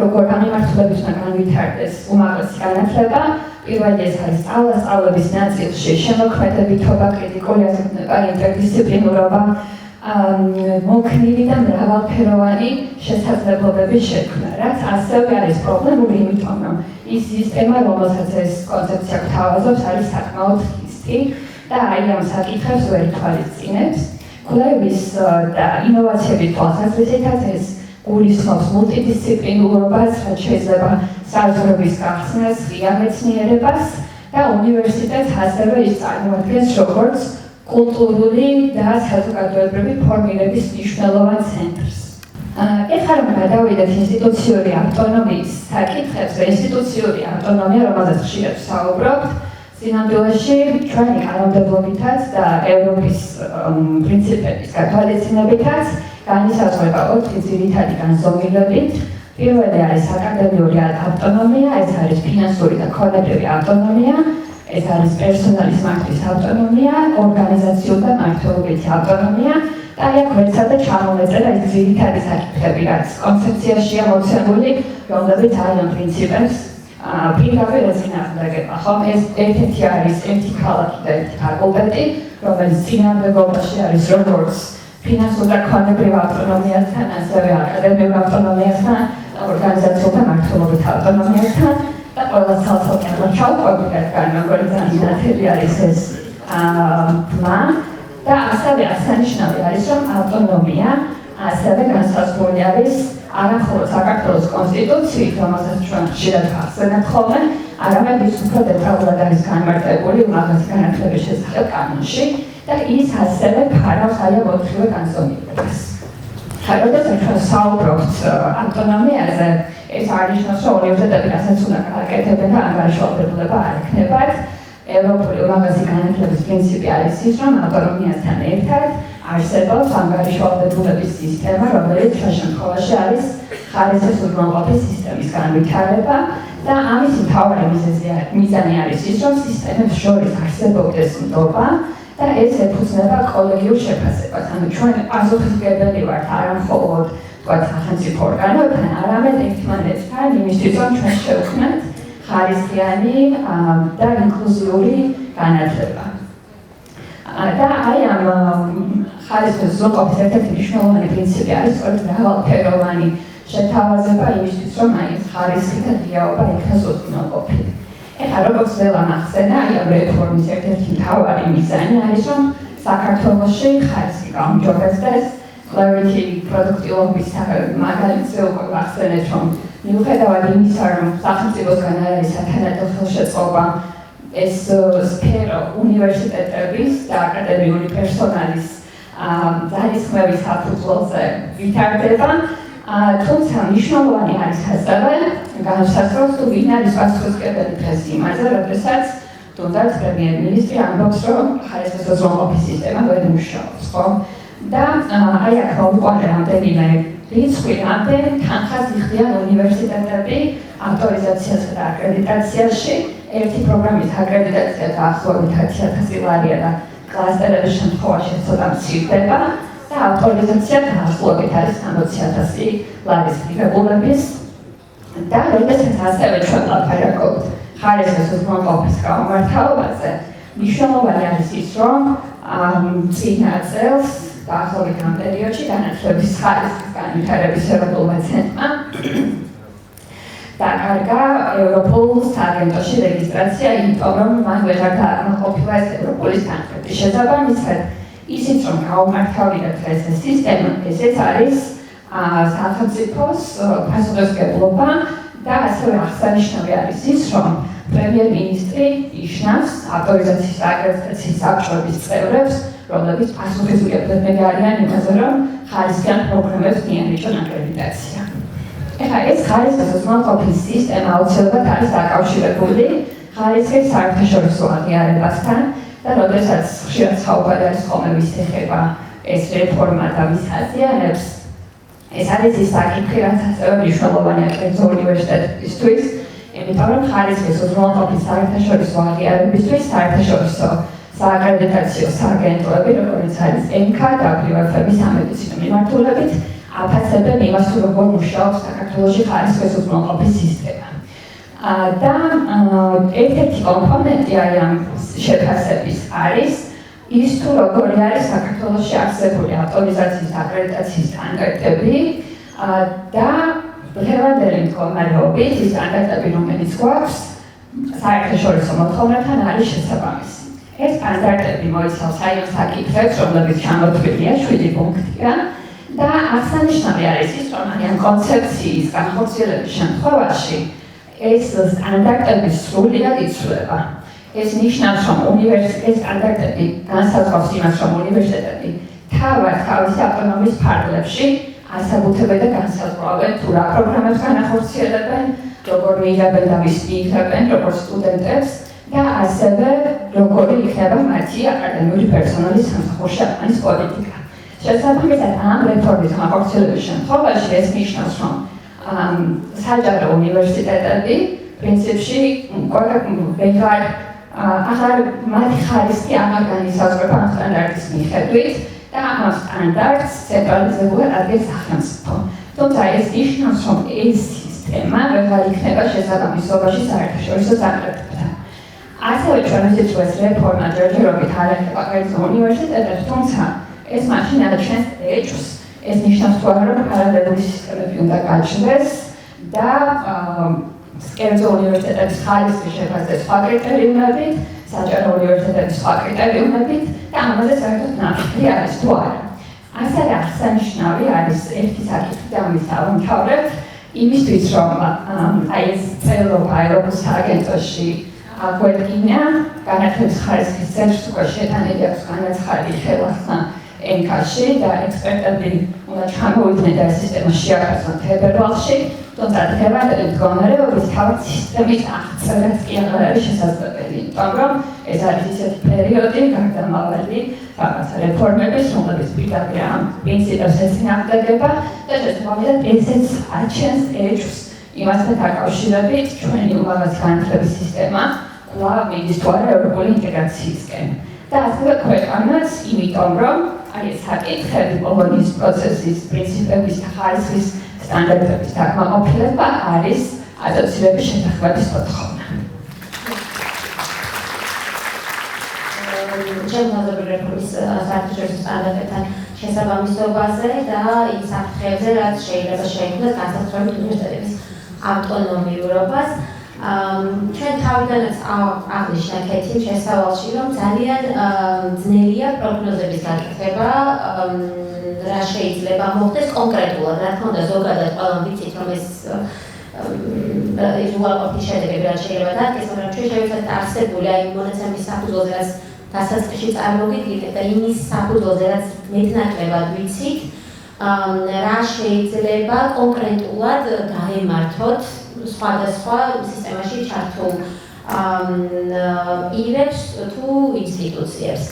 როგორ გამიმართლებით უნდა განვითარდეს უმაღლესი განათლება. პირველი ეს არის სწავლების ნაწილში შემოქმედებითობა, კრიტიკული აზროვნება, ინტერდისციპლინურობა, მოქნილი და მრავალფეროვანი შესაძლებლობების შექმნა, რაც ასევე არის პრობლემური, იმიტომ რომ ის სისტემა, რომელსაც ეს კონცეფცია გვთავაზობს, არის საკმაოდ ხისტი და აი ამ საკითხებს ვერ ითვალისწინებს. კვლევის და ინოვაციების თვალსაზრისითაც ეს გულისხმობს მულტიდისციპლინურობას, რაც შეიძლება საზღვრების გახსნას, ღია მეცნიერებას და უნივერსიტეტს ასევე ის წარმოადგენს როგორც კულტურული და საზოგადოებრივი ფორმირების მნიშვნელოვან ცენტრს. ეხლა რომ გადავიდეთ ინსტიტუციური ავტონომიის საკითხებზე, ინსტიტუციური ავტონომია, რომელზეც ხშირად ვსაუბრობთ, სინამდვილეში ჩვენი კანონმდებლობითაც და ევროპის პრინციპების გათვალისწინებითაც განისაზღვრება 4 ძირითადი განზომილებით. პირველი არის აკადემიური ავტონომია, ეს არის ფინანსური და ქონებრივი ავტონომია, ეს არის პერსონალის მართვის ავტონომია, ორგანიზაციული და მმართველობითი ავტონომია და აქ ვერცადე ჩამოვეწერა ის ძირითადი საკითხები, რაც კონცეფციაშია მოცემული, რომლებიც აი ამ პრინციპებს პირდაპირ ეწინააღმდეგება. ხომ ეს ერთ-ერთი არის ერთი ქალაქი და ერთი ფაკულტეტი, რომელიც წინააღმდეგობაში არის როგორც ფინანსურ და ქონებრივ ავტონომიასთან, ასევე აკადემიურ ავტონომიასთან, ორგანიზაციულ და მმართველობითი ავტონომიასთან და ყველა ცალ-ცალკე ჩავყვებით, რადგან როგორი ძალიან ნათელი არის ეს თმა და ასევე აღსანიშნავი არის, რომ ავტონომია ასევე განსაზღვრული არის არა მხოლოდ საქართველოს კონსტიტუციით, რომელსაც ჩვენ ხშირად ახსენებთ ხოლმე, არამედ ის უფრო დეტალურად არის განმარტებული უმაღლესი განათლების შესახებ კანონში და ის ასევე ფარავს აი ამ 4 განზომილებას. როდესაც ჩვენ საუბრობთ ავტონომიაზე, ეს არნიშნავს, რომ უნივერსიტეტები რასაც უნდა გააკეთებენ და ანგარიშვალდებულება არ ექნებათ. ევროპული უმაღლესი განათლების პრინციპი არის ის, რომ ავტონომიასთან ერთად არსებობს ანგარიშვალდებულების სისტემა, რომელიც ჩვენ შემთხვევაში არის ხარისხის უზრუნველყოფის სისტემის განვითარება და ამის მთავარი მიზანი არის ის, რომ სისტემებს შორის არსებობდეს ნდობა და ეს ეფუძნება კოლეგიურ შეფასებას. ანუ ჩვენ პასუხისმგებელი ვართ არა მხოლოდ სახელმწიფო ორგანოებთან, არამედ ერთმანეთთან იმისთვის, რომ ჩვენ შევქმნათ ხარისხიანი და ინკლუზიური განათლება. და აი ამ ხარისხის უზრუნველყოფის ერთ-ერთი მნიშვნელოვანი პრინციპი არის სწორედ მრავალფეროვანი შეთავაზება იმისთვის, რომ აი ეს ხარისხი და ღიაობა იქნას უზრუნველყოფილი. ეხლა როგორც ველა ახსენა, აი ამ რეფორმის ერთ-ერთი მთავარი მიზანი არის, რომ საქართველოში ხარისხი გაუმჯობესდეს. Clarity პროდუქტიულობის მაგალითზე უკვე ახსენეთ, რომ მიუხედავად იმისა, რომ სახელმწიფოსგან არ არის სათანადო ხელშეწყობა, ეს სფერო უნივერსიტეტების და აკადემიური პერსონალის ძალისხმევის საფუძველზე ვითარდება, თუმცა მნიშვნელოვანი არის ასევე განსაზღვროს, თუ ვინ არის პასუხისმგებელი დღეს იმაზე, როდესაც თუნდაც პრემიერ-მინისტრი ამბობს, რომ ხარისხის უზრუნველყოფის სისტემა ვერ მუშაობს, ხო? და აი აქ მოუყვანე რამდენიმე რიცხვი, რამდენ თანხას იხდიან უნივერსიტეტები ავტორიზაციასა და აკრედიტაციაში. ერთი პროგრამის აკრედიტაცია დაახლოებით 10,000 ლარია და კლასტერების შემთხვევაში ცოტა მცირდება და ავტორიზაცია დაახლოებით არის 60,000 ლარის მიღებულების და როდესაც ასევე ჩვენ ლაპარაკობთ ხარისხის უზრუნველყოფის გაუმართლებაზე, მნიშვნელოვანი არის ის, რომ წინა წელს დაახლოებით ამ პერიოდში განათლების ხარისხის განვითარების ეროვნულმა ცენტრმა დაკარგა ევროპულ სააგენტოში რეგისტრაცია, იმიტომ რომ მან ვეღარ დააკმაყოფილა ეს ევროპული სტანდარტის შესაბამისად. ისიც რომ გაუმართავია დღეს ეს სისტემა, ესეც არის სახელმწიფოს პასუხისმგებლობა და ასევე აღსანიშნავი არის ის, რომ პრემიერ-მინისტრი იშნავს ავტორიზაციის და აკრედიტაციის საბჭოების წევრებს, რომლებიც პასუხისმგებლები არიან იმაზე, რომ ხარისხიან პროგრამებს მიენიჭონ აკრედიტაცია. ეხლა ეს ხარისხის უზრუნველყოფის სისტემა აუცილებლად არის დაკავშირებული ხარისხის საერთაშორისო აღიარებასთან და როდესაც ხშირად საუბარი არის ხოლმე ვის ეხება ეს რეფორმა და ვის აზიანებს, ეს არის ის საკითხი, რაც ასევე მნიშვნელოვანია კერძო უნივერსიტეტისთვის, იმიტომ რომ ხარისხის უზრუნველყოფის საერთაშორისო აღიარებისთვის საერთაშორისო სააკრედიტაციო სააგენტოები, როგორც არის ENCA და WFM-ის სამედიცინო მიმართულებით, აფასებენ იმას, თუ როგორ მუშაობს საქართველოში ხარისხის უზრუნველყოფის სისტემა. და ერთ-ერთი კომპონენტი აი ამ შეფასების არის ის, თუ როგორი არის საქართველოში არსებული ავტორიზაციის და აკრედიტაციის სტანდარტები და დღევანდელი მდგომარეობით ის სტანდარტები, რომელიც გვაქვს საერთაშორისო მოთხოვნებთან არის შესაბამისი. ეს სტანდარტები მოიცავს აი ამ საკითხებს, რომლებიც ჩამოთვლილია 7 პუნქტიდან და აღსანიშნავი არის ის, რომ ამ კონცეფციის განხორციელების შემთხვევაში ეს სტანდარტები სრულად იცვლება. ეს ნიშნავს, რომ უნივერსიტეტის სტანდარტები განსაზღვრავს იმას, რომ უნივერსიტეტები თავისი ავტონომიის ფარგლებში ასაბუთებენ და განსაზღვრავენ თუ რა პროგრამებს განახორციელებენ, როგორ მიიღებენ და ვის მიიღებენ, როგორც სტუდენტებს და ასევე როგორი იქნება მათი აკადემიური პერსონალის სამსახურში აყვანის პოლიტიკა. შესაბამისად, ამ რეფორმის განხორციელების შემთხვევაში ეს ნიშნავს, რომ საჯარო უნივერსიტეტები პრინციპში აღარ მათი ხარისხი აღარ განისაზღვრება ამ სტანდარტის მიხედვით და ამ სტანდარტს ცენტრალიზებულად ადგენს სახელმწიფო. თუმცა ეს ნიშნავს, რომ ეს სისტემა ვეღარ იქნება შესაბამისობაში საერთაშორისო სტანდარტებთან. ასევე ჩვენთვის ეს რეფორმა ჯერჯერობით არ ეხება კერძო უნივერსიტეტებს, თუმცა ეს მაშინ აჩვენს ეჭვს. ეს ნიშნავს თუ არა, რომ პარალელური სისტემები უნდა გაჩნდეს და კერძო უნივერსიტეტების ხარისხი შეფასდეს სხვა კრიტერიუმებით, საჯარო უნივერსიტეტების სხვა კრიტერიუმებით და ამაზე საერთოდ ნაყოფი არის თუ არა. ასევე აღსანიშნავი არის ერთი საკითხი და ამის ავამთავრებთ იმისთვის, რომ აი ეს წელობა ევროპის აგენტოში აგვედგინა, განათლების ხარისხის ცენტრს უკვე შეტანილი აქვს განაცხადი ხელახლა ენკაში და ექსპერტები უნდა ჩამოვიდნენ და ეს სისტემა შეაფასონ თებერვალში, თუმცა დღევანდელი მდგომარეობით თავად სისტემის აღწერაც კი აღარ არის შესაძლებელი, იმიტომ რომ ეს არის ისეთი პერიოდი, გარდამავალი რაღაცა რეფორმების, რომლებიც პირდაპირ ამ პრინციპებს ეწინააღმდეგება და შესაბამისად ესეც აჩენს ეჭვს იმასთან დაკავშირებით ჩვენი უმაღლესი განათლების სისტემა კვლავ მიდის თუ არა ევროპული ინტეგრაციისკენ. და ასევე ქვეყანას, იმიტომ რომ აი ეს საკითხები ბოლონიის პროცესის პრინციპების და ხარისხის სტანდარტების დაკმაყოფილება არის ასოცირების შეთანხმების მოთხოვნა. ჩემი რეფორმის საერთაშორისო სტანდარტებთან შესაბამისობაზე და იმ საფრთხეებზე, რაც შეიძლება შეექმნას განსაკუთრებით უნივერსიტეტების ავტონომიურობას. ჩვენ თავიდანაც აღნიშნა კეთილ შესავალში, რომ ძალიან ძნელია პროგნოზების გაკეთება, რა შეიძლება მოხდეს კონკრეტულად. რა თქმა უნდა, ზოგადად ყველამ ვიცით, რომ ეს უარყოფითი შედეგები რაც შეიძლება დადგეს, მაგრამ ჩვენ შევიცავთ არსებული აი მონაცემის საფუძველზე, რაც დასაწყისში წარმოგიდგინეთ და იმის საფუძველზე, რაც მეტნაკლებად ვიცით, რა შეიძლება კონკრეტულად გაემართოთ სხვადასხვა სისტემაში ჩართულ პირებს თუ ინსტიტუციებს.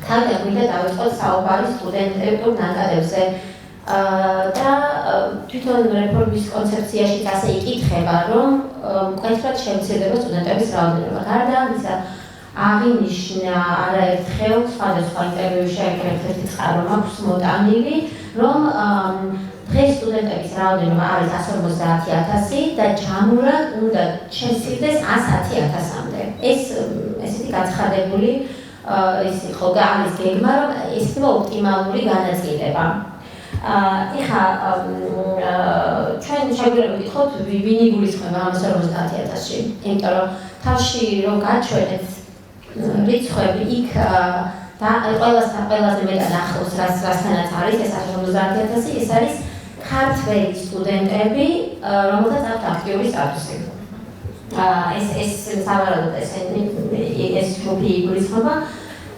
თავიდან გვინდა დავიწყოთ საუბარი სტუდენტურ ნაკადებზე და თვითონ რეფორმის კონცეფციაშიც ასე იკითხება, რომ მკვეთრად შემცირდება სტუდენტების რაოდენობა. გარდა ამისა, აღინიშნა არაერთხელ სხვადასხვა ინტერვიუში ერთ-ერთი წყარო მაქვს მოტანილი, რომ დღეს სტუდენტების რაოდენობა არის 150,000 და ჯამურად უნდა შემცირდეს 110,000-მდე. ეს ესეთი გაცხადებული ის იყო არის გეგმა, რომ ეს იქნება ოპტიმალური განაწილება. ეხლა ჩვენ შეგვიძლია ვიკითხოთ ვინ იგულისხმება ამ 150,000-ში, იმიტომ რომ თავში რომ გაჩვენეთ რიცხვები იქ და ყველასთან ყველაზე მეტად ახლოს რასთანაც არის ეს 150,000, ეს არის ქართველი სტუდენტები, რომელთაც აქვთ აქტიური სტატუსი. ეს სავარაუდოდ ეს ჯგუფი იგულისხმება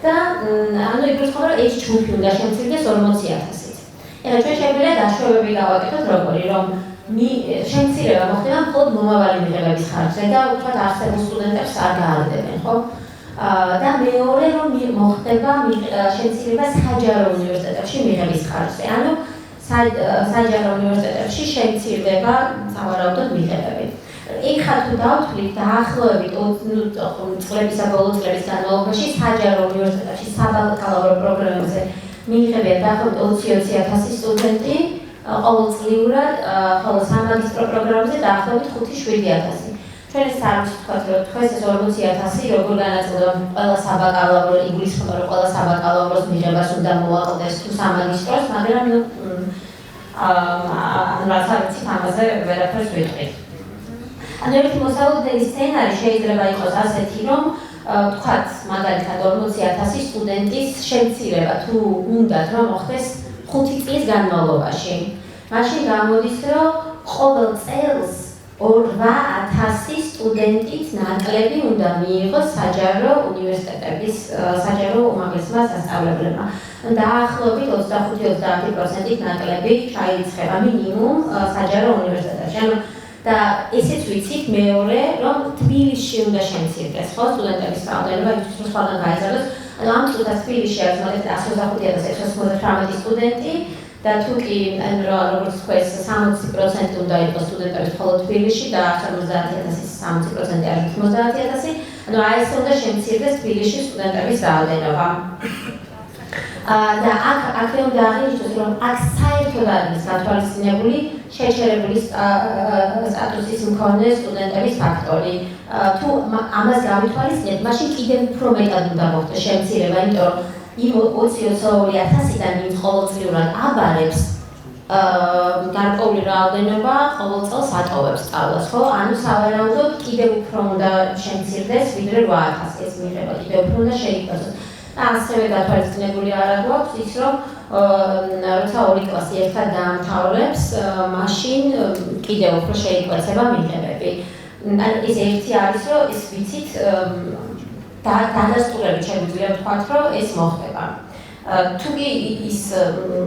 და ანუ იგულისხმება, რომ ეს ჯგუფი უნდა შემცირდეს 40,000-ით. ეხლა ჩვენ შეგვიძლია დაშვებები გავაკეთოთ როგორი, რომ შემცირება მოხდება მხოლოდ მომავალი მიღებების ხარჯზე და ვთქვათ არსებულ სტუდენტებს არ გაარდებენ, ხო? და მეორე რომ მოხდება შემცირება საჯარო უნივერსიტეტებში მიღების ხარჯზე. ანუ საჯარო უნივერსიტეტებში შემცირდება სავარაუდოდ მიღებები. ეხლა თუ დავთვლით დაახლოებით წლებისა ბოლო წლების განმავლობაში საჯარო უნივერსიტეტებში საბაკალავრო პროგრამებზე მიიღებიან დაახლოებით 20,000 სტუდენტი ყოველწლიურად, ხოლო სამაგისტრო პროგრამებზე დაახლოებით 5-7,000. ჩვენ ეს არ ვთქვათ, რომ თქვენ ეს 40,000 როგორ განაწილდება ყველა საბაკალავრო იგულისხმება, რომ ყველა საბაკალავროს მიღებას უნდა მოაკლდეს თუ სამაგისტროს, მაგრამ რაც არ ვიცით, ამაზე ვერაფერს ვიტყვით. ანუ ერთი მოსალოდნელი სცენარი შეიძლება იყოს ასეთი, რომ ვთქვათ, მაგალითად 40,000 სტუდენტის შემცირება თუ უნდათ რომ მოხდეს 5 წლის განმავლობაში. მაშინ გამოდის, რომ ყოველ წელს 8,000 სტუდენტით ნაკლები უნდა მიიღოს საჯარო უნივერსიტეტების საჯარო უმაღლესმა სასწავლებლებმა. დაახლოებით 25-30%-ით ნაკლები ჩაირიცხება მინიმუმ საჯარო უნივერსიტეტებში. და ესეც ვიცით მეორე, რომ თბილისში უნდა შემცირდეს ხო სტუდენტების რაოდენობა, იმისთვის რომ სხვაგან გაიზარდოს. ანუ ამ წუთას თბილისში არის მაგალითად 125,699 სტუდენტი და თუ კი როგორც თქვეს 60% უნდა იყოს სტუდენტების მხოლოდ თბილისში და 50,000 60% არის 90,000, ანუ აი ეს უნდა შემცირდეს თბილისში სტუდენტების რაოდენობა. და აქ უნდა აღინიშნოს, რომ აქ საერთოდ არის გათვალისწინებული შეჩერებული სტატუსის მქონე სტუდენტების ფაქტორი. თუ ამას გავითვალისწინებთ, მაშინ კიდევ უფრო მეტად უნდა მოხდეს შემცირება, იმიტომ რომ იმ 20-22,000-დან ვინც ყოველწლიურად აბარებს გარკვეული რაოდენობა ყოველ წელს ატოვებს სწავლას, ხო? ანუ სავარაუდოდ კიდევ უფრო უნდა შემცირდეს, ვიდრე 8,000 ეს მიღება, კიდევ უფრო უნდა შეიკვეთოს. და ასევე გათვალისწინებული არა გვაქვს ის, რომ როცა ორი კლასი ერთად დაამთავრებს, მაშინ კიდევ უფრო შეიკვეცება მიღებები. ანუ ეს ერთი არის, რომ ეს ვიცით დადასტურებით შეგვიძლია ვთქვათ, რომ ეს მოხდება. თუ კი ის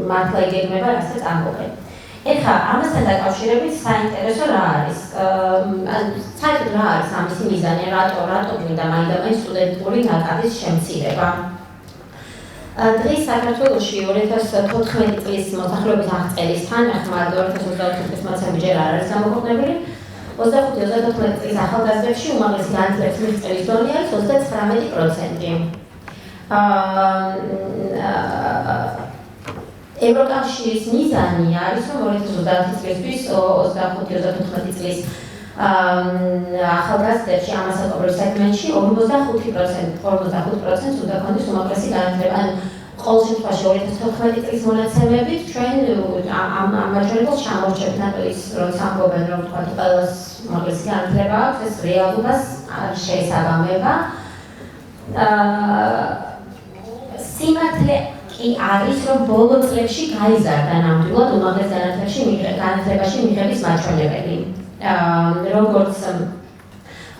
მართლა იგეგმება, რასაც ამბობენ. ეხლა ამასთან დაკავშირებით საინტერესო რა არის? საერთოდ რა არის ამისი მიზანი, რატო გინდა მაინდამაინც სტუდენტური ნაკადის შემცირება? დღეს საქართველოში 2014 წლის მოსახლეობის აღწერისთან, ახლა 2024 წლის მოცემული ჯერ არ არის გამოქვეყნებული. 25-34 წლის ახალგაზრდებში უმაღლესი განათლების მიღწევის დონე არის 39%. ევროკავშირის მიზანი არის, რომ 2030 წლისთვის 25-34 წლის ახალგაზრდებში ამასაკობრივ სეგმენტში 45% უნდა ქონდეს უმაღლესი განათლება. ანუ ყოველ შემთხვევაში 2014 წლის მონაცემებით ჩვენ ამ მაჯორიტარს ჩამორჩებთ, ნატოის როცა ამბობენ, რომ თქვათ ყველას უმაღლესი განათლება აქვს, ეს რეალობას არ შეესაბამება. სიმართლე კი არის, რომ ბოლო წლებში გაიზარდა ნამდვილად უმაღლეს განათლებაში მიღების მაჩვენებელი. როგორც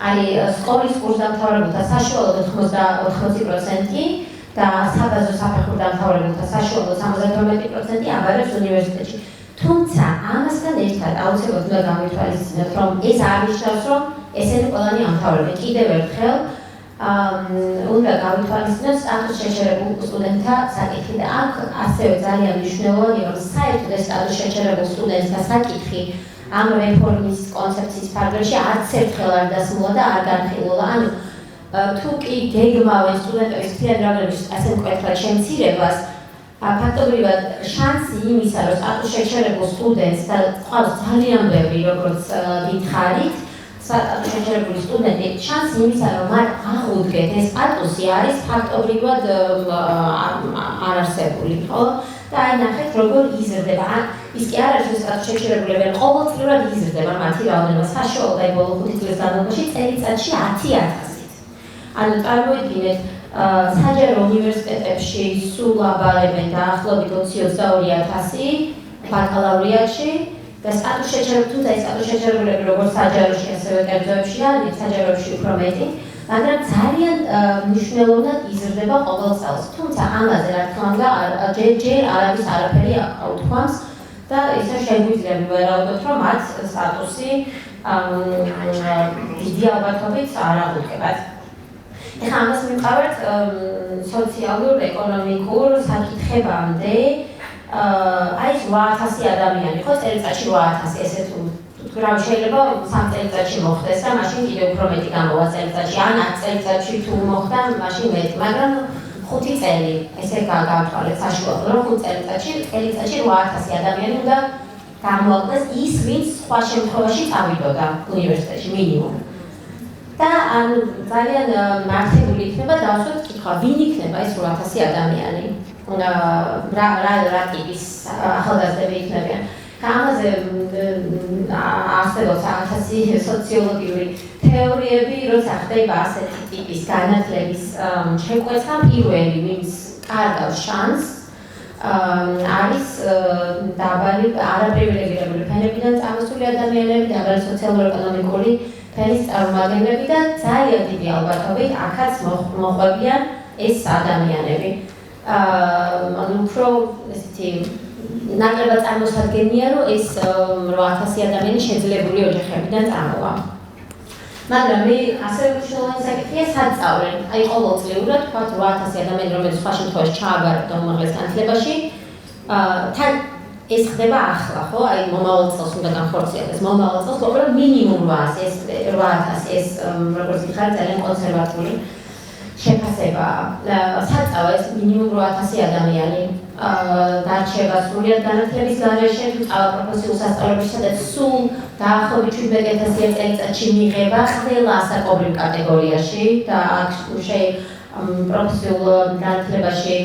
არის სკოლის კურსდამთავრებულთა საშუალოდ 80% და საბაზო საფეხურ დამთავრებულთა საშუალოდ 78% აბარებს უნივერსიტეტში. თუმცა ამასთან ერთად აუცილებლად უნდა გავითვალისწინოთ, რომ ეს არ ნიშნავს, რომ ესენი ყველანი ამთავრებენ. კიდევ ერთხელ უნდა გავითვალისწინოთ სტატუს შეჩერებულ სტუდენტთა საკითხი და აქ ასევე ძალიან მნიშვნელოვანია, რომ საერთოდ ეს სტატუს შეჩერებულ სტუდენტთა საკითხი ამ რეფორმის კონცეფციის ფარგლებში არც ერთხელ არ დასმულა და არ განხილულა. ანუ თუ კი გეგმავენ სტუდენტების მთლიანი რაოდენობის ასე მკვეთრად შემცირებას, ფაქტობრივად შანსი იმისა, რომ სტატუს შეჩერებულ სტუდენტს და ყავს ძალიან ბევრი, როგორც გითხარით, სტატუს შეჩერებული სტუდენტი, შანსი იმისა, რომ მათ აღუდგეთ ეს სტატუსი არის ფაქტობრივად არარსებული, ხო? და აი ნახეთ, როგორ იზრდება. ის კი არ არის სტატუს შეჩერებულები, ყოველწლიურად იზრდება მათი რაოდენობა. საშუალოდ აი ბოლო 5 წლის განმავლობაში წელიწადში 10,000-ით. ანუ წარმოიდგინეთ, საჯარო უნივერსიტეტებში სულ აბარებენ დაახლოებით 22,000 ბაკალავრიატში და სტატუს შეჩერებული, თუმცა ეს სტატუს შეჩერებულები როგორც საჯაროში, ასევე კერძოებში და საჯაროებში უფრო მეტი, მაგრამ ძალიან მნიშვნელოვნად იზრდება ყოველ წელს. თუმცა ამაზე რა თქმა უნდა ჯერ არავის არაფერი აუთქვამს და ისე შეგვიძლია ვივარაუდოთ, რომ მათ სტატუსი დიდი ალბათობით არ აღუდგებათ. ეხლა ამას მივყავართ სოციალურ, ეკონომიკურ საკითხებამდე. აი ეს 8,000 ადამიანი, ხო, წელიწადში 8,000, ესე თუ გრამ შეიძლება 3 წელიწადში მოხდეს და მაშინ კიდევ უფრო მეტი გამოვა წელიწადში, ან 10 წელიწადში თუ მოხდა, მაშინ მეტი, მაგრამ 5 წელი, ესე გავთვალეთ საშუალოდ, რომ 5 წელიწადში 8,000 ადამიანი უნდა გამოაკლდეს ის, ვინც სხვა შემთხვევაში წავიდოდა უნივერსიტეტში მინიმუმ. და ან ძალიან მართებული იქნება დავსვათ კითხვა, ვინ იქნება ეს 8,000 ადამიანი? რა ტიპის ახალგაზრდები იქნებიან? ამაზე არსებობს 1000 სოციოლოგიური თეორიები, როცა ხდება ასეთი ტიპის განათლების შეკვეთა, პირველი, ვინც კარგავს შანსს არის დაბალი არაპრივილეგირებული ფენებიდან წამოსული ადამიანები, დაბალი სოციალურ-ეკონომიკური ფენის წარმომადგენლები და ძალიან დიდი ალბათობით აქაც მოხვებიან ეს ადამიანები. უფრო ესეთი ნაკლებად წარმოსადგენია, რომ ეს 8000 ადამიანი შეძლებული ოჯახებიდან წამოვა. მაგრამ მე ასევე მნიშვნელოვანი საკითხია საწავლენ. აი ყოველწლიურად თქვათ 8000 ადამიანი, რომელიც სხვა შემთხვევაში ჩააბარებდა უმაღლეს განათლებაში, თან ეს ხდება ახლა, ხო? აი მომავალ წელს უნდა განხორციელდეს. მომავალ წელს ყოველ მინიმუმ 8000 ეს როგორც ვიხარ ძალიან კონსერვატული შეფასება. საწავა ეს მინიმუმ 8000 ადამიანი დარჩება სრულიად განათლების გარეშე, თუ წავა პროფესიულ სასწავლებელში, სადაც სულ დაახლოებით 17,000 წელიწადში მიიღება ყველა ასაკობრივ კატეგორიაში და აქ პროფესიულ განათლებაში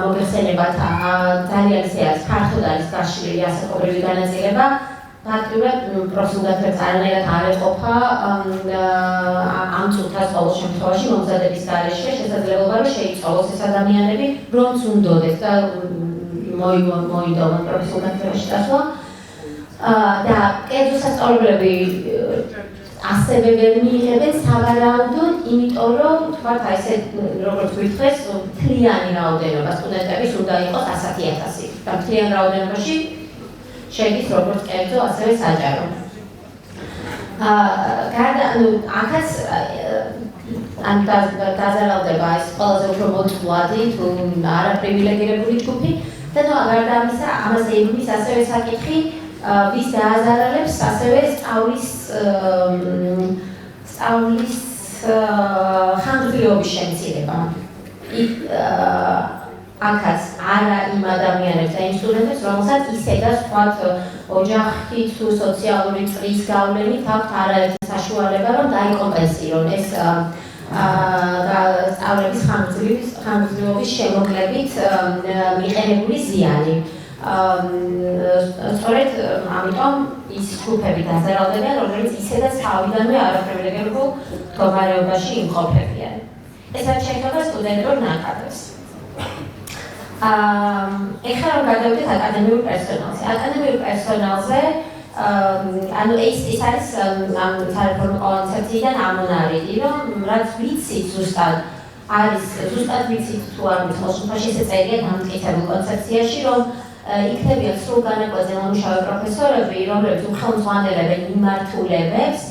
მოგეხსენებათ ძალიან ისე არის ფართოდ არის გაშლილი ასაკობრივი განაწილება. ფაქტობრივად პროფესიულ განათლებას არანაირად არ ეყოფა ამ წუთას ყოველ შემთხვევაში მომზადების გარეშე შესაძლებლობა რომ შეიცვალოს ეს ადამიანები, რომც უნდოდეს და მოიდოვონ პროფესიულ განათლებაში წასვლა. და კერძო სასწავლებლები ასევე ვერ მიიღებენ სავარაუდოდ, იმიტომ რომ თქვათ აი ესე როგორც გითხეს, მთლიანი რაოდენობა სტუდენტების უნდა იყოს 100,000 და მთლიან რაოდენობაში შედის როგორც კერძო, ასევე საჯარო. გარდა აქაც დაზარალდება ეს ყველაზე უფრო მოწყვლადი თუ არაპრივილეგირებული ჯგუფი და გარდა ამისა, ამაზე იბნის ასევე საკითხი ვის დააზარალებს ასევე სწავლის ხანგრძლივობის შემცირება. აქაც არა იმ ადამიანებს და იმ სტუდენტებს, რომელსაც ისედაც თქვათ ოჯახით თუ სოციალური წრის გავლენით აქვთ არაერთი საშუალება, რომ დაიკომპენსირონ ეს სწავლების ხანგრძლივობის შემოკლებით მიყენებული ზიანი. სწორედ ამიტომ ის ჯგუფები დაზარალდებიან, რომლებიც ისედაც თავიდანვე არაპრივილეგირებულ მდგომარეობაში იმყოფებიან. ეს რაც შეეხება სტუდენტურ ნაკადებს. ეხლა რომ გადავიდეთ აკადემიურ პერსონალზე. აკადემიურ პერსონალზე ანუ ეს არის სარეფორმო კონცეფციიდან ამონარიდი, რომ რაც ვიცით ზუსტად ვიცით თუ არ ვიცით ხელშეუხლოში ესე წერია დამტკიცებულ კონცეფციაში, რომ იქნებიან სრულ განაკვეთზე მომუშავე პროფესორები, რომლებიც უხელმძღვანელებენ მიმართულებებს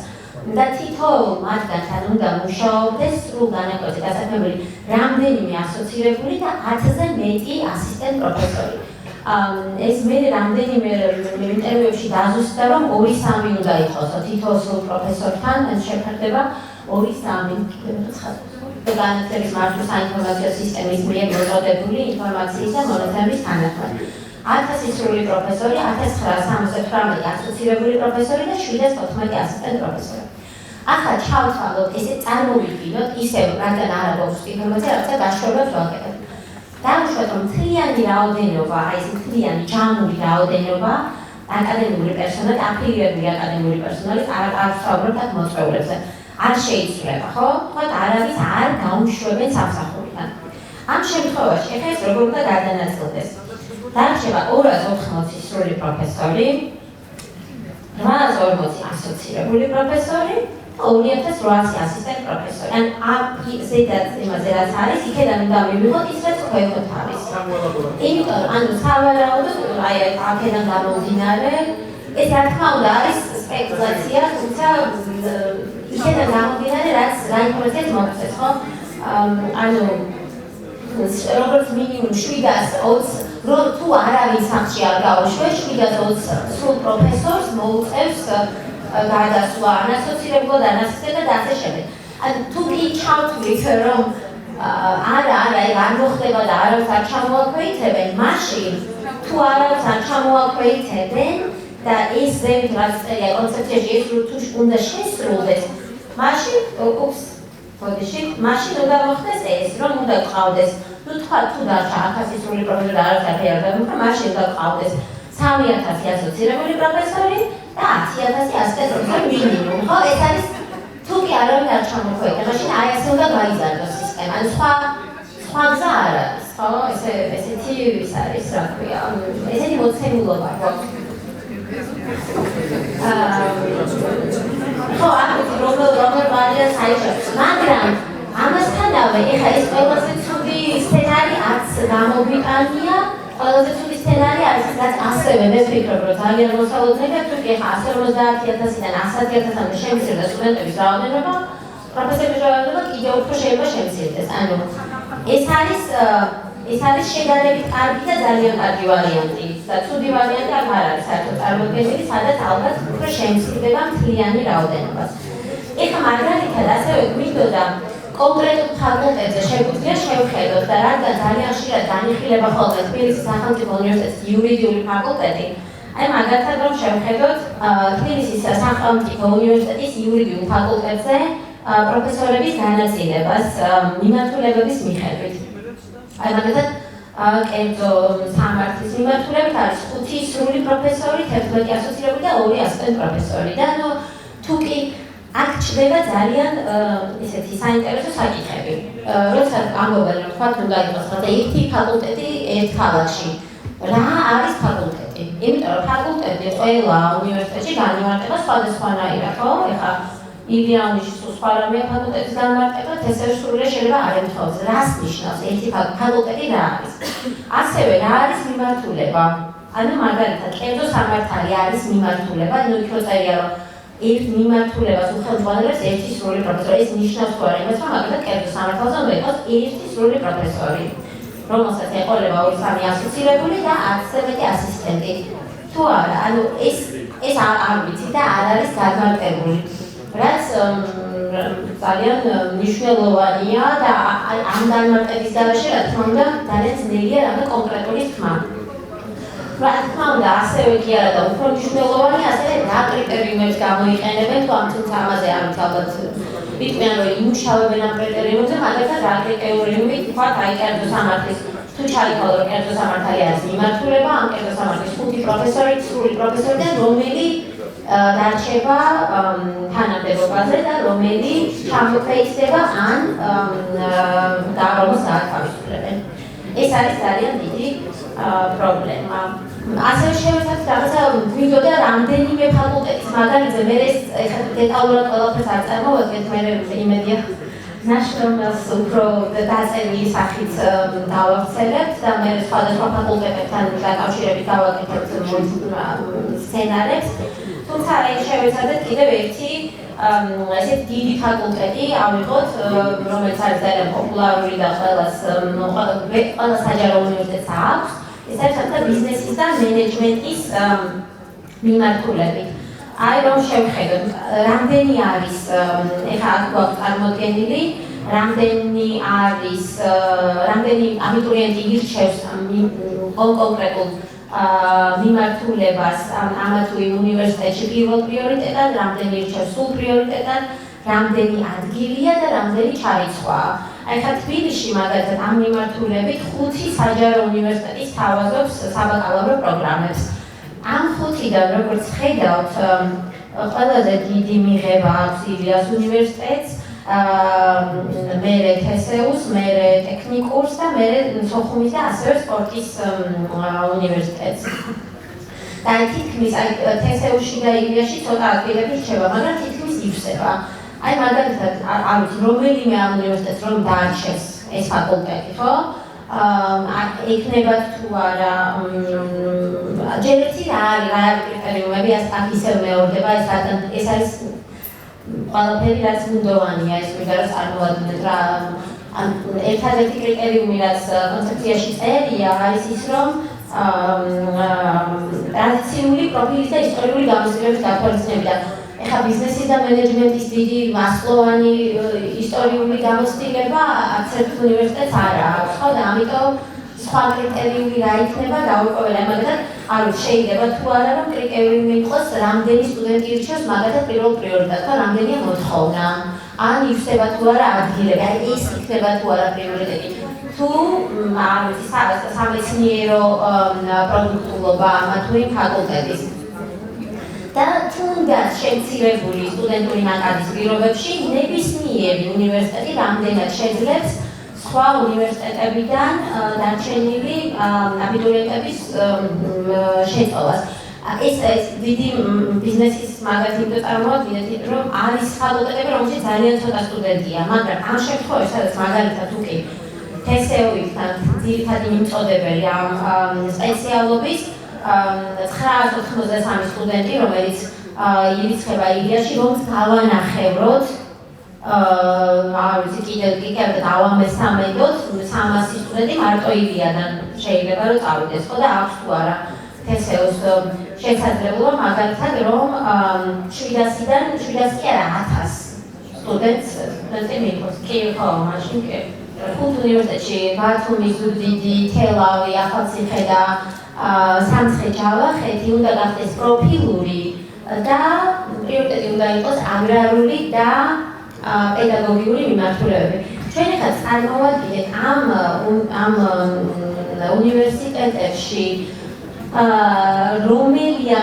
და თითოეულ მათგანთან უნდა მუშაობდეს სრულ განაკვეთზე დასაქმებული რამდენიმე ასოცირებული და 1000-ზე მეტი ასისტენტ პროფესორი. ეს მე რამდენიმე ინტერვიუებში დაზუსტდა, რომ 2-3 უნდა იყოსო თითოეულ სრულ პროფესორთან შეფარდება 2-3 განათლების მართვის საინფორმაციო სისტემის მიერ მოწოდებული ინფორმაციის და მონაცემების თანახმად. 1000 სრული პროფესორი, 1978 ასოცირებული პროფესორი და 714 ასისტენტ პროფესორი. ახლა ჩავთვალოთ, ესე წარმოვიდგინოთ, ისევ რადგან არ აქვს ინფორმაცია, რაღაცა გაშრობებს ვაკეთებ. დავუშვათ, რომ მთლიანი რაოდენობა, აი ეს მთლიანი ჯამური რაოდენობა აკადემიური პერსონალი, აფილირებული აკადემიური პერსონალი არ ვსაუბრობთ აქ მოწვეულებზე. არ შეიცვლება, ხო? თქვათ, არავის არ გაუშვებენ სამსახურიდან. ამ შემთხვევაში, ეხლა ეს როგორ უნდა გადანაწილდეს? დარჩება 280 სრული პროფესორი, 840 ასოცირებული პროფესორი, 2800 ასისტენტ პროფესორი. ან ზედაც იმაზე რაც არის, იქიდან უნდა მივიღოთ ის რაც გვექოთ არის. იმიტომ რომ ანუ სავარაუდოდ აი აქედან გამომდინარე, ეს რა თქმა უნდა არის სპეკულაცია, თუმცა იქიდან გამომდინარე რაც რა ინფორმაციაც მოგწეს, ხო? ანუ როგორც მინიმუმ 720 რომ თუ არავის სამში არ გაუშვეს 720 სრულ პროფესორს მოუწევს გადასვლა ანასოცირებლად ანასისტენტად და ასე შემდეგ. ანუ თუ კი ჩავთვლით რომ არა არ მოხდება და არავის არ ჩამოაქვეითებენ, მაშინ თუ არავის არ ჩამოაქვეითებენ და ეს ზევით რაც წერია კონცეფციაში ეს თუ უნდა შესრულდეს, მაშინ მაშინ უნდა მოხდეს ეს, რომ უნდა გყავდეს ну თქვა თუ დარჩა 1000 სრული პროფესორი და არც არ დაგვიყვება, მაშინ უნდა გყავდეს 3000 ასოცირებული პროფესორი და 10000 ასისტენტ პროფესორი მინიმუმ. ხო, ეს არის თუ კი არავინ არ ჩამოქვეითდა, მაშინ აი ასე უნდა გაიზარდოს სისტემა. ან სხვა სხვა გზა არ არის, ხო? ესეთი ის არის, რა ქვია, ესეთი მოცემულობა გვაქვს. ხო, რომელ ვარიანტს აიჭებს, მაგრამ ამასთანავე, ეხლა ეს ყველაზე ცუდი სცენარი არც გამოგვიტანია, ყველაზე ცუდი სცენარი არის, რაც ასევე მე ვფიქრობ, რომ ძალიან მოსალოდნელია, თუკი ეხლა 150,000-დან 100,000-მდე შემცირდა სტუდენტების რაოდენობა, პროფესორების რაოდენობა კიდევ უფრო შეიძლება შემცირდეს. ანუ ეს არის შედარებით კარგი და ძალიან კარგი ვარიანტი. და ცუდი ვარიანტი არ არის საერთოდ წარმოდგენილი, სადაც ალბათ უფრო შემცირდება მთლიანი რაოდენობას. ეხლა მაგალითად ასევე გვინდოდა კონკრეტულ ფაკულტეტზე შეგვიძლია შევხედოთ და რადგან ძალიან ხშირად განიხილება ხოლმე თბილისის სახელმწიფო უნივერსიტეტის იურიდიული ფაკულტეტი, აი მაგალითად რომ შევხედოთ თბილისის სახელმწიფო უნივერსიტეტის იურიდიულ ფაკულტეტზე პროფესორების განაწილებას მიმართულებების მიხედვით. აი მაგალითად კერძო სამართლის მიმართულებით არის 5 სრული პროფესორი, 11 ასოცირებული და 2 ასპირანტ პროფესორი. და თუკი აქ ჩდება ძალიან ისეთი საინტერესო საკითხები. როცა ამბობენ, რომ თქვათ უნდა იყოს ხალხი ერთი ფაკულტეტი ერთ ქალაქში. რა არის ფაკულტეტი? იმიტომ რომ ფაკულტეტი ყველა უნივერსიტეტში განიმარტება სხვადასხვანაირად, ხო? ეხლა იდეალში სხვა რამეა ფაკულტეტის განმარტება, ესე სრულად შეიძლება არ ემთხვეოს. რას ნიშნავს ერთი ფაკულტეტი რა არის? ასევე რა არის მიმართულება? ანუ მაგალითად, კერძო სამართალი არის მიმართულება, ნუ იქ რო წერია რომ ერთ მიმართულებას უხელმძღვანელობს ერთი სრული პროფესორი. ეს ნიშნავს თუ არა იმას, რომ მაგალითად კერძო სამართალზე უნდა იყოს ერთი სრული პროფესორი, რომელსაც ეყოლება 2-3 ასოცირებული და 10-ზე მეტი ასისტენტი. თუ არა, ანუ ეს არ ვიცი და არ არის განმარტებული. რაც ძალიან მნიშვნელოვანია და ამ განმარტების გარეშე, რა თქმა უნდა, ძალიან ძნელია რამე კონკრეტული თქმა. რა თქმა უნდა, ასევე კი არა და უფრო მნიშვნელოვანია, ასევე რა კრიტერიუმებს გამოიყენებენ, თუ ამ თუმცა ამაზე არ ვიცი ალბათ ვიტყვიან, რომ იმუშავებენ ამ კრიტერიუმებზე, მაგალითად რა კრიტერიუმი თქვათ, აი კერძო სამართლის თუ ჩაიქალო რომ კერძო სამართალი არის მიმართულება, ამ კერძო სამართლის 5 პროფესორი, სრული პროფესორიდან რომელი დარჩება თანამდებობაზე და რომელი ჩამოქვეითდება ან დაბრუნებას გაათავისუფლებენ. ეს არის ძალიან დიდი პრობლემა. ასევე შევეცადეთ რაღაცა გვინდოდა რამდენიმე ფაკულტეტის მაგალითზე, მე ეს ეხლა დეტალურად ყველაფერს არ წარმოვადგეთ, მე იმედია ნაშრომს უფრო დაწერილი სახით დავავრცელებთ და მე სხვადასხვა ფაკულტეტებთან დაკავშირებით დავაკეთებთ სცენარებს. თუმცა აი შევეცადეთ კიდევ ერთი ესეთი დიდი ფაკულტეტი ავიღოთ, რომელიც არის ძალიან პოპულარული და ყველა საჯარო უნივერსიტეტს აქვს. ეს არის საერთოდ ბიზნესის და მენეჯმენტის მიმართულებით. აი რომ შევხედოთ, რამდენი არის ეხლა აქ გვაქვს წარმოდგენილი, რამდენი აბიტურიენტი ირჩევს კონკრეტულ მიმართულებას ამა თუ იმ უნივერსიტეტში პირველ პრიორიტეტად, რამდენი ირჩევს სულ პრიორიტეტად, რამდენი ადგილია და რამდენი ჩარიცხვაა. აი ხა თბილისში მაგალითად ამ მიმართულებით 5 საჯარო უნივერსიტეტი სთავაზობს საბაკალავრო პროგრამებს. ამ 5-დან როგორც ხედავთ, ყველაზე დიდი მიღება აქვს ილიას უნივერსიტეტს, მერე თესეუს, მერე ტექნიკურს და მერე სოხუმის და ასევე სპორტის უნივერსიტეტს. და თითქმის თესეუსში და ილიაში ცოტა ადგილები რჩება, მაგრამ თითქმის ივსება. აი მაგალითად, არ ვიცი, რომელიმე ამ უნივერსიტეტს რომ დაარჩეს ეს ფაკულტეტი, ხო? ექნებათ თუ არა, ჯერ ერთი რა არის კრიტერიუმები, აქ ისევ მეორდება, ეს არის ყველაფერი რაც ბუნდოვანია, ეს მინდა რომ წარმოადგინოთ რა. ერთადერთი კრიტერიუმი რაც კონცეფციაში წერია, არის ის რომ ტრადიციული პროფილის და ისტორიული გამოცდილების გათვალისწინებიდან. ეხლა ბიზნესის და მენეჯმენტის დიდი მასშტაბიანი ისტორიული გამოცდილება არც ერთ უნივერსიტეტს არ აქვს, ხო და ამიტომ სხვა კრიტერიუმი რა იქნება დაუკვირველი, მაგალითად, არ ვიცი, შეიძლება თუ არა რომ კრიტერიუმი იყოს, რამდენი სტუდენტი ირჩევს მაგალითად პირველ პრიორიტეტად, ხო, რამდენია მოთხოვნა, ან ივსება თუ არა ადგილები, აი ეს იქნება თუ არა პრიორიტეტი. თუ არ ვიცი, სამეცნიერო პროდუქტულობა ამა თუ იმ ფაკულტეტის. და თუნდაც შემცირებული სტუდენტური ნაკადის პირობებში ნებისმიერი უნივერსიტეტი რამდენად შეძლებს სხვა უნივერსიტეტებიდან დარჩენილი აბიტურიენტების შეწყვეტას. ეს დიდი ბიზნესის მაგალითი წარმოადგენთ, რომ არის ფაკულტეტები, რომელშიც ძალიან ცოტა სტუდენტია, მაგრამ ამ შემთხვევაში, სადაც მაგალითად უკი TSEO-თან ძირითადი მიმწოდებელი ამ სპეციალობის 993 სტუდენტი, რომელიც ირიცხება ილიაში, რომ გავანახევროთ კიდევ დავამესამედოთ 300 სტუდენტი მარტო ილიადან შეიძლება რომ წავიდეს, ხო და აქვს თუ არა TSEO-ს შესაძლებლობა მაგალითად რომ 700-დან 700 კი არა 1000 სტუდენტი მიიღოს. კი ხო, მაშინ კი. ხუთ უნივერსიტეტში ბათუმი, ზუგდიდი, თელავი, ახალციხე და სამცხე-ჯავახეთი უნდა გახდეს პროფილური და პრიორიტეტი უნდა იყოს აგრარული და პედაგოგიური მიმართულებები. ჩვენ ახლა წარმოვადგინეთ ამ უნივერსიტეტებში რომელია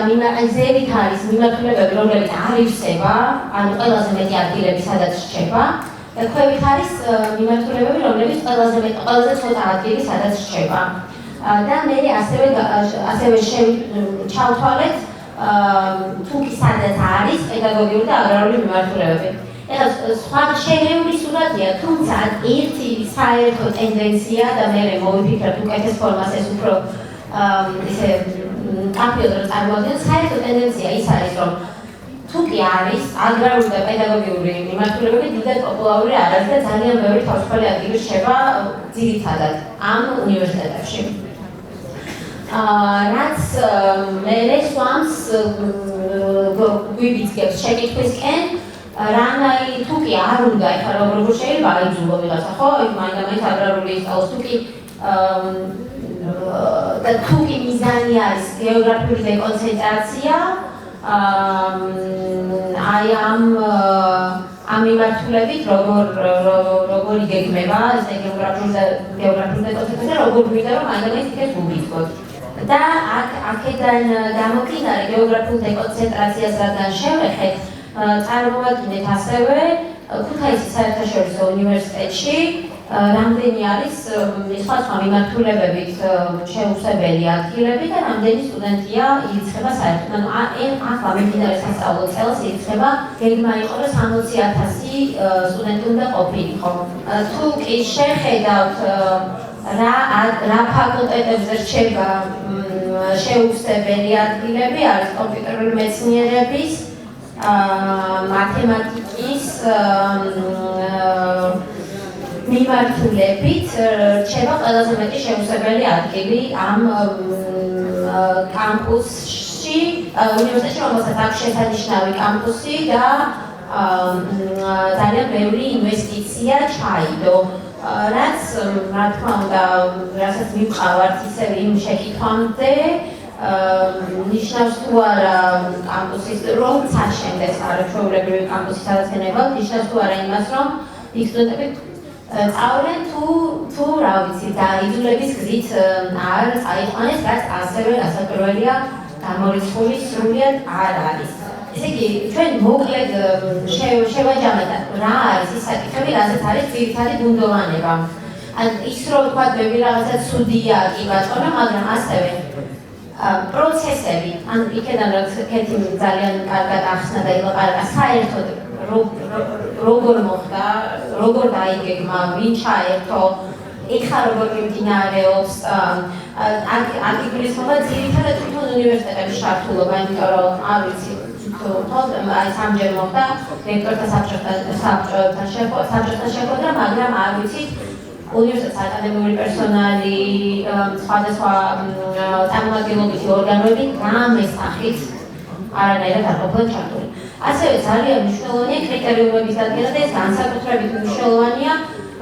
ზევით არის მიმართულებები, რომლებიც არ ივსება, ანუ ყველაზე მეტი ადგილები სადაც რჩება და ქვევით არის მიმართულებები, რომლებიც ყველაზე ცოტა ადგილი სადაც რჩება. და მე ასევე ჩავთვალეთ თუკი სადაც არის პედაგოგიური და აგრარული მიმართულებები. ეხლა სხვა შერეული სურათია, თუმცა ერთი საერთო ტენდენცია და მე მოვიფიქრებ უკეთეს ფორმას ეს უფრო ისე კაფეოდ რომ წარმოადგენს, საერთო ტენდენცია ის არის, რომ თუკი არის აგრარული და პედაგოგიური მიმართულებები დიდად პოპულარული არ არის და ძალიან ბევრი თავისუფალი ადგილი რჩება ძირითადად ამ უნივერსიტეტებში. რაც მე სვამს გვიბიძგებს შეკითხვისკენ, რანაირი თუკი არ უნდა ეხლა როგორ შეიძლება აიძულო ვიღაცა, ხო? მაინდა-მაინც აგრარული ისწავლოს თუკი და თუკი მიზანი არის გეოგრაფიული დეკონცენტრაცია, აი ამ მიმართულებით როგორ იგეგმება ეს გეოგრაფიული დეკონცენტრაცია, როგორ გვინდა რომ მაინდა-მაინც იქნებ გუბიძგოთ. და აქედან გამომდინარე გეოგრაფიულ დეკონცენტრაციას რადგან შევეხეთ, წარმოვადგინეთ ასევე ქუთაისის საერთაშორისო უნივერსიტეტში რამდენი არის სხვა მიმართულებებით შეუსებელი ადგილები და რამდენი სტუდენტია ირიცხება საერთოდ. ანუ ახლა მიმდინარე სასწავლო წელს ირიცხება გეგმა იყო რომ 60,000 სტუდენტი უნდა ყოფილიყო. თუ კი შეხედავთ რა ფაკულტეტებზე რჩება შეუსებელი ადგილები, არის კომპიუტერული მეცნიერების, მათემატიკის მიმართულებით რჩება ყველაზე მეტი შეუსებელი ადგილი ამ კამპუსში, უნივერსიტეტში, რომელსაც აქვს შესანიშნავი კამპუსი და ძალიან ბევრი ინვესტიცია ჩაიდო. რაც რა თქმა უნდა, რასაც მივყავართ ისევ იმ შეკითხვამდე, ნიშნავს თუ არა კამპუსის რომ საშენდეს არაჩვეულებრივი კამპუსი სადაც ენებავთ, ნიშნავს თუ არა იმას, რომ იქ სტუდენტები წავლენ თუ რა ვიცი და იძულების გზით არ წაიყვანეს, რაც ასევე რასაკვირველია გამორიცხული სრულიად არ არის. ესე იგი, ჩვენ მოკლედ შევაჯამეთ რა არის ის საკითხები, რასაც არის ძირითადი ბუნდოვანება. ის რომ თქვა მე რაღაცა ცუდია კი ბატონო, მაგრამ ასევე პროცესები, ან იქიდან კეთი ძალიან კარგად ახსნა და ილაპარაკა საერთოდ როგორ მოხდა, როგორ დაიგეგმა, ვინ ჩაერთო, ეხლა როგორ მიმდინარეობს, აქ იგულისხმება ძირითადად თვითონ უნივერსიტეტების ჩართულობა, იმიტომ რომ არ ვიცი, აი სამჯერ მოხდა რექტორთა საბჭოთან შეხვედრა, მაგრამ არ ვიცით უნივერსიტეტის აკადემიური პერსონალი, სხვადასხვა წარმომადგენლობითი ორგანოები რამეს სახით არანაირად არ ყოფილა ჩართული. ასევე ძალიან მნიშვნელოვანია კრიტერიუმების დადგენა და ეს განსაკუთრებით მნიშვნელოვანია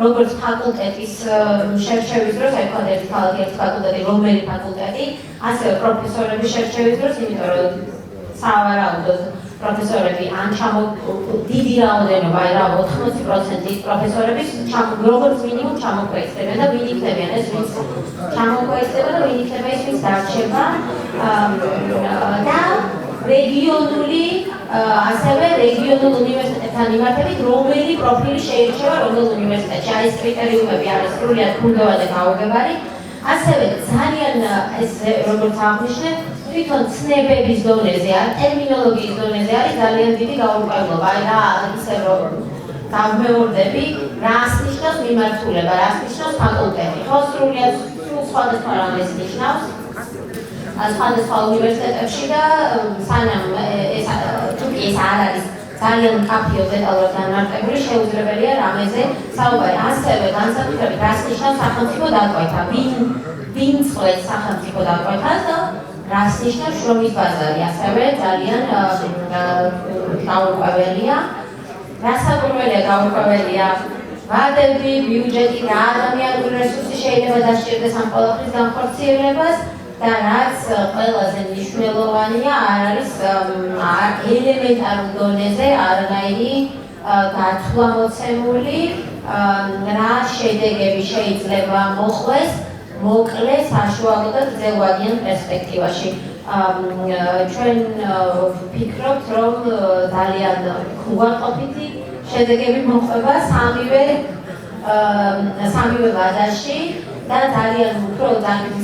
როგორც ფაკულტეტის შერჩევის დროს, აი თქვა ერთი ქალაქი, ერთი ფაკულტეტი, რომელი ფაკულტეტი, ასევე პროფესორების შერჩევის დროს, იმიტომ რომ სავარაუდოდ პროფესორები ან დიდი რაოდენობა, აი რა 80% პროფესორების როგორც მინიმუმ ჩამოქვეითდებიან და ვინ იქნებიან ეს ვინც ჩამოქვეითდება და ვინ იქნება ის ვინც დარჩება და რეგიონული ასევე რეგიონულ უნივერსიტეტთან მიმართებით, რომელი პროფილი შეირჩევა რომელ უნივერსიტეტში. ეს კრიტერიუმები არის სრულიად გუნდოვანი და გაუგებარი. ასევე ძალიან ეს როგორც აღნიშნე, თვითონ ცნებების დონეზე, ტერმინოლოგიის დონეზე არის ძალიან დიდი გაურკვევლობა. აი რა ისე რომ გამეორდები, რას ნიშნავს მიმართულება, რას ნიშნავს ფაკულტეტი. ხო, სრულიად სხვადასხვა რამეს ნიშნავს. სხვადასხვა უნივერსიტეტებში და სანამ თუკი ეს არ არის ძალიან მკაფიო დეტალურად განმარტებული, შეუძლებელია რამეზე საუბარი. ასევე განსაკუთრებით რას ნიშნავს სახელმწიფო დატვირთვა, ვინ წყვეტს სახელმწიფო დატვირთვას და რას ნიშნავს შრომის ბაზარი, ასევე ძალიან გაურკვეველია. რასაკურველია გაურკვეველია ვადები, ბიუჯეტი, რა ადამიანური რესურსი შეიძლება დასჭირდეს ამ ყველაფრის განხორციელებას და რაც ყველაზე მნიშვნელოვანია, არ არის ელემენტარულ დონეზე არანაირი გათვლა მოცემული, რა შედეგები შეიძლება მოხდეს, მოკლეს, საშუალო და გრძელვადიან პერსპექტივაში. ჩვენ ვფიქრობთ, რომ ძალიან უარყოფითი შედეგები მოხდება სამივე ვადაში და ძალიან უფრო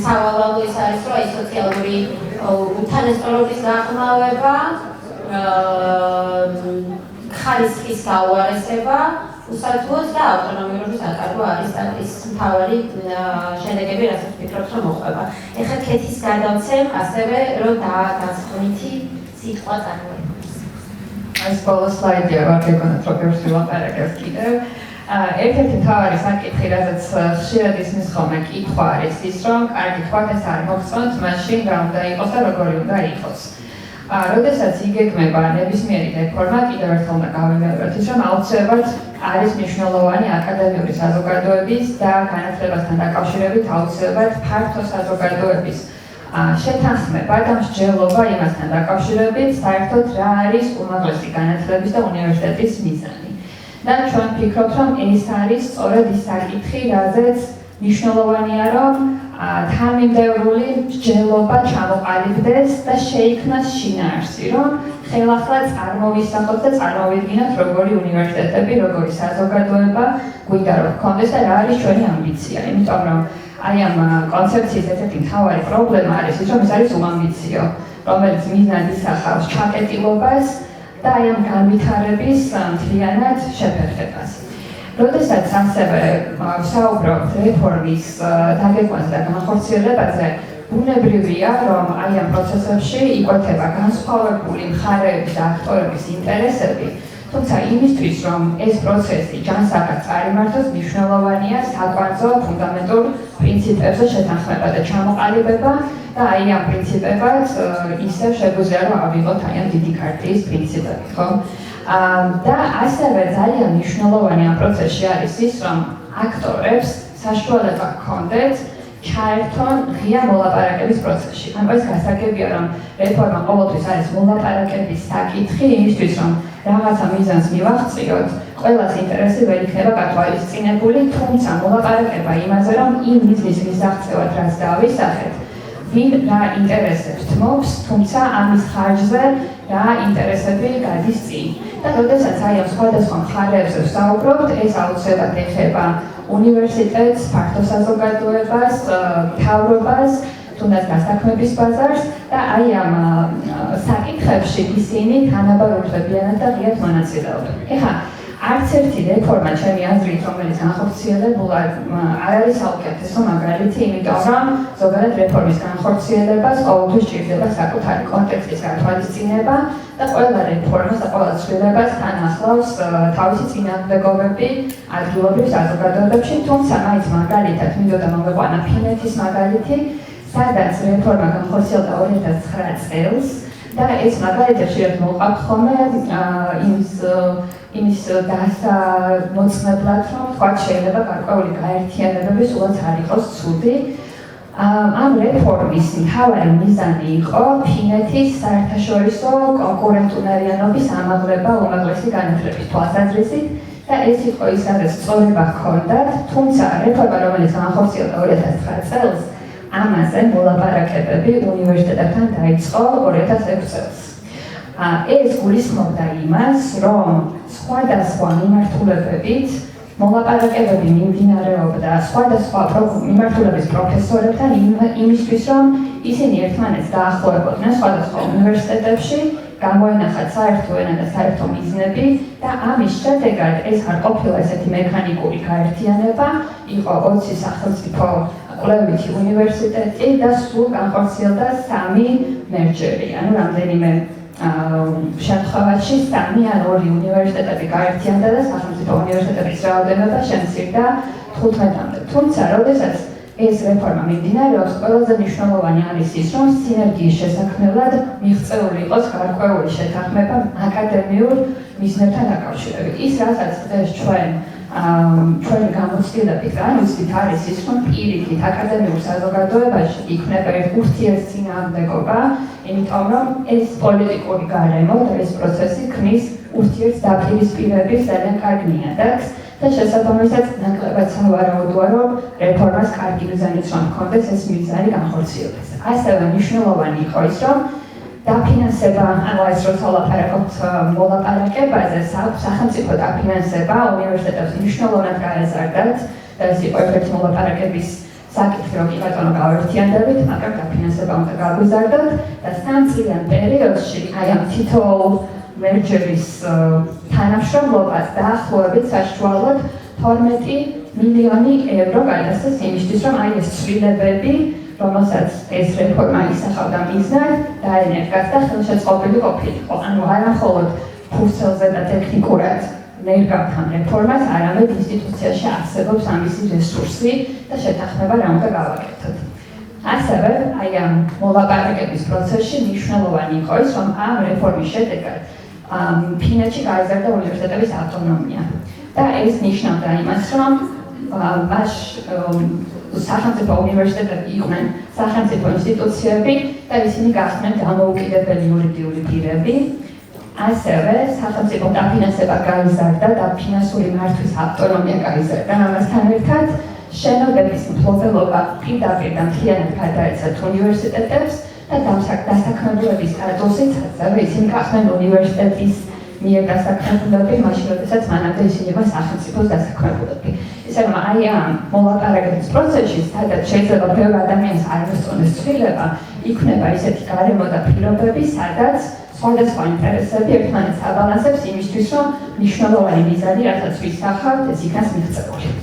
სავალალო ის არის, რომ აი სოციალური უთანასწორობის გაღრმავება, ხარისხის გაუარესება, უსათუოდ და ავტონომიურობის აკარგვა არის ის მთავარი შედეგები, რასაც ვფიქრობთ, რომ მოხდება. ეხლა ქეთის გადავცემ, ასევე რომ დასხვნითი სიტყვა წარმოიქმნას. ეს ბოლო სლაიდია ვარ გეკონათ, რომ ერთ ვილაპარაკებთ კიდევ. ერთ-ერთი მთავარი საკითხი, რაზეც ხშირად ისმის ხოლმე კითხვა არის ის, რომ კარგი თქვათ ეს არ მოგწონთ, მაშინ რა უნდა იყოს და როგორი უნდა იყოს. როდესაც იგეგმება ნებისმიერი რეფორმა, კიდევ ერთხელ უნდა გავიმეოროთ ის, რომ აუცილებლად არის მნიშვნელოვანი აკადემიური საზოგადოების და განათლებასთან დაკავშირებით აუცილებლად ფართო საზოგადოების შეთანხმება და მსჯელობა იმასთან დაკავშირებით, საერთოდ რა არის უმაღლესი განათლების და უნივერსიტეტის მიზანი. და ჩვენ ვფიქრობთ, რომ ეს არის სწორედ ის საკითხი, რაზეც მნიშვნელოვანია, რომ თანმიმდევრული მსჯელობა ჩამოყალიბდეს და შეიქმნას შინაარსი, რომ ხელახლა წარმოვისახოთ და წარმოვიდგინოთ, როგორი უნივერსიტეტები, როგორი საზოგადოება გვინდა რომ გქონდეს და რა არის ჩვენი ამბიცია. იმიტომ რომ აი ამ კონცეფციის ერთ-ერთი მთავარი პრობლემა არის ის, რომ ეს არის უამბიციო, რომელიც მიზნად ისახავს ჩაკეტილობას და აი ამ განვითარების მთლიანად შეფერხებას. როდესაც ასევე ვსაუბრობთ რეფორმის დაგეგმვაზე და განხორციელებაზე, ბუნებრივია, რომ აი ამ პროცესებში იკვეთება განსხვავებული მხარეების და აქტორების ინტერესები, თუმცა იმისთვის, რომ ეს პროცესი ჯანსაღად წარიმართოს, მნიშვნელოვანია საკვანძო ფუნდამენტურ პრინციპებზე შეთანხმება და ჩამოყალიბება და აი ამ პრინციპებად ისევ შეგვიძლია რომ ავიღოთ აი ამ დიდი ქარტიის პრინციპები, ხო? და ასევე ძალიან მნიშვნელოვანი ამ პროცესში არის ის, რომ აქტორებს საშუალება ჰქონდეთ ჩაერთონ ღია მოლაპარაკების პროცესში. ანუ ეს გასაგებია, რომ რეფორმა ყოველთვის არის მოლაპარაკების საკითხი, იმისთვის, რომ რაღაცა მიზანს მივაღწიოთ, ყველას ინტერესი ვერ იქნება გათვალისწინებული, თუმცა მოლაპარაკება იმაზე, რომ იმ მიზნის მისაღწევად რაც დავისახეთ, ვინ რა ინტერესებს თმობს, თუმცა ამის ხარჯზე რა ინტერესები გადის წინ. და როდესაც აი ამ სხვადასხვა მხარეებზე ვსაუბრობთ, ეს აუცილებლად ეხება უნივერსიტეტს, ფართო საზოგადოებას, მთავრობას, თუნდაც დასაქმების ბაზარს და აი ამ საკითხებში ისინი თანაბარ-ურთვებიანად და ღიად მონაწილეობენ. ეხლა არც ერთი რეფორმა ჩემი აზრით, რომელიც განხორციელებულა, არ არის საუკეთესო მაგალითი, იმიტომ რომ ზოგადად რეფორმის განხორციელებას ყოველთვის სჭირდება საკუთარი კონტექსტის გათვალისწინება და ყველა რეფორმას და ყველა ცვლილებას თან ახლავს თავისი წინააღმდეგობები ადგილობრივ საზოგადოებებში, თუმცა მაინც მაგალითად მინდოდა მოვეყვანა ფინეთის მაგალითი, სადაც რეფორმა განხორციელდა 2009 წელს და ეს მაგალითი ხშირად მოყავთ ხოლმე იმის დასამოწმებლად, რომ თქვა შეიძლება გარკვეული გაერთიანებები სულაც არ იყოს ცუდი. ამ რეფორმის მთავარი მიზანი იყო ფინეთის საერთაშორისო კონკურენტუნარიანობის ამაღლება უმაღლესი განათლების თვალსაზრისით და ეს იყო ის, სადაც სწორება ჰქონდათ, თუმცა რეფორმა, რომელიც განხორციელდა 2009 წელს, ამაზე მოლაპარაკებები უნივერსიტეტებთან დაიწყო 2006 წელს. ეს გულისხმობდა იმას, რომ სხვადასხვა მიმართულებებით მოლაპარაკებები მიმდინარეობდა სხვადასხვა მიმართულების პროფესორებთან იმისთვის, რომ ისინი ერთმანეთს დაახლოებოდნენ სხვადასხვა უნივერსიტეტებში, გამოენახათ საერთო ენა და საერთო მიზნები და ამის შედეგად ეს არ ყოფილა ესეთი მექანიკური გაერთიანება, იყო 20 სახელმწიფო კვლევითი უნივერსიტეტი და სულ განხორციელდა 3 მერჯერი, ანუ რამდენიმე შემთხვევაში 3 ან 2 უნივერსიტეტები გაერთიანდა და სახელმწიფო უნივერსიტეტების რაოდენობა შემცირდა 15-მდე. თუმცა, როდესაც ეს რეფორმა მიმდინარეობს, ყველაზე მნიშვნელოვანი არის ის, რომ სინერგიის შესაქმნელად მიღწეული იყოს გარკვეული შეთანხმება აკადემიურ მიზნებთან დაკავშირებით. ის, რასაც ხდეს ჩვენი გამოცდილებით განვიცდით, არის ის, რომ პირიქით აკადემიურ საზოგადოებაში იქნება ურთიერთწინააღმდეგობა, იმიტომ რომ ეს პოლიტიკური გარემო და ეს პროცესი ქმნის ურთიერთდაპირისპირების ძალიან კარგ ნიადაგს და შესაბამისად ნაკლებად სავარაუდოა, რომ რეფორმას კარგი ბრძანიც რომ ჰქონდეს ეს მიზანი განხორციელდეს. ასევე მნიშვნელოვანი იყო ის, რომ დაფინანსება, ანუ ეს როცა ვლაპარაკობთ მოლაპარაკებაზე, სახელმწიფო დაფინანსება უნივერსიტეტებს მნიშვნელოვნად გაეზარდათ და ეს იყო ერთ-ერთი მოლაპარაკების საკითხი, რომ კი ბატონო გავერთიანდებით, მაგრამ დაფინანსება უნდა გაგვიზარდოთ და 3 წლიან პერიოდში აი ამ თითოეულ მერჯერის თანამშრომლობას დაახლოებით საშუალოდ 12 მილიონი евро გადასცეს იმისთვის, რომ აი ეს ცვლილებები, რომელსაც ეს რეფორმა ისახავდა მიზნად, დაენერგათ და ხელშეწყობილი ყოფილიყო. ანუ არა მხოლოდ ფურცელზე და ტექნიკურად ներգავთან რეფორმას, არამედ ინსტიტუციაში არსებობს ამისი რესურსი და შეთანხმება რა უნდა გავაკეთოთ. ასევე აი ამ მოლაპარაკების პროცესში მნიშვნელოვანი იყო ის, რომ ამ რეფორმის შედეგად ფინეთში გაიზარდა უნივერსიტეტების ავტონომია. და ეს ნიშნავდა იმას, რომ სახელმწიფო უნივერსიტეტები იყვნენ სახელმწიფო ინსტიტუციები და ისინი გახდნენ დამოუკიდებელი იურიდიული პირები. ასევე სახელმწიფო დაფინანსება გაიზარდა და ფინანსური მართვის ავტონომია გაიზარდა. ამასთან ერთად შენობების მფლობელობა პირდაპირ და მთლიანად გადაეცათ უნივერსიტეტებს და დასაქმებულების სტატუსით ასევე ისინი გახდნენ უნივერსიტეტის მიერ დასაქმებულები, მაშინ როდესაც მანამდე ისინი იყო სახელმწიფოს დასაქმებულები. ისე რომ აი ამ მოლაპარაკების პროცესში, სადაც შეიძლება ბევრ ადამიანს არ მოსწონდეს ცვლილება, იქნება ისეთი გარემო და პირობები, სადაც სხვადასხვა ინტერესები ერთმანეთს აბალანსებს იმისთვის, რომ მნიშვნელოვანი მიზანი, რასაც ვისახავთ, ეს იქნას მიღწეული.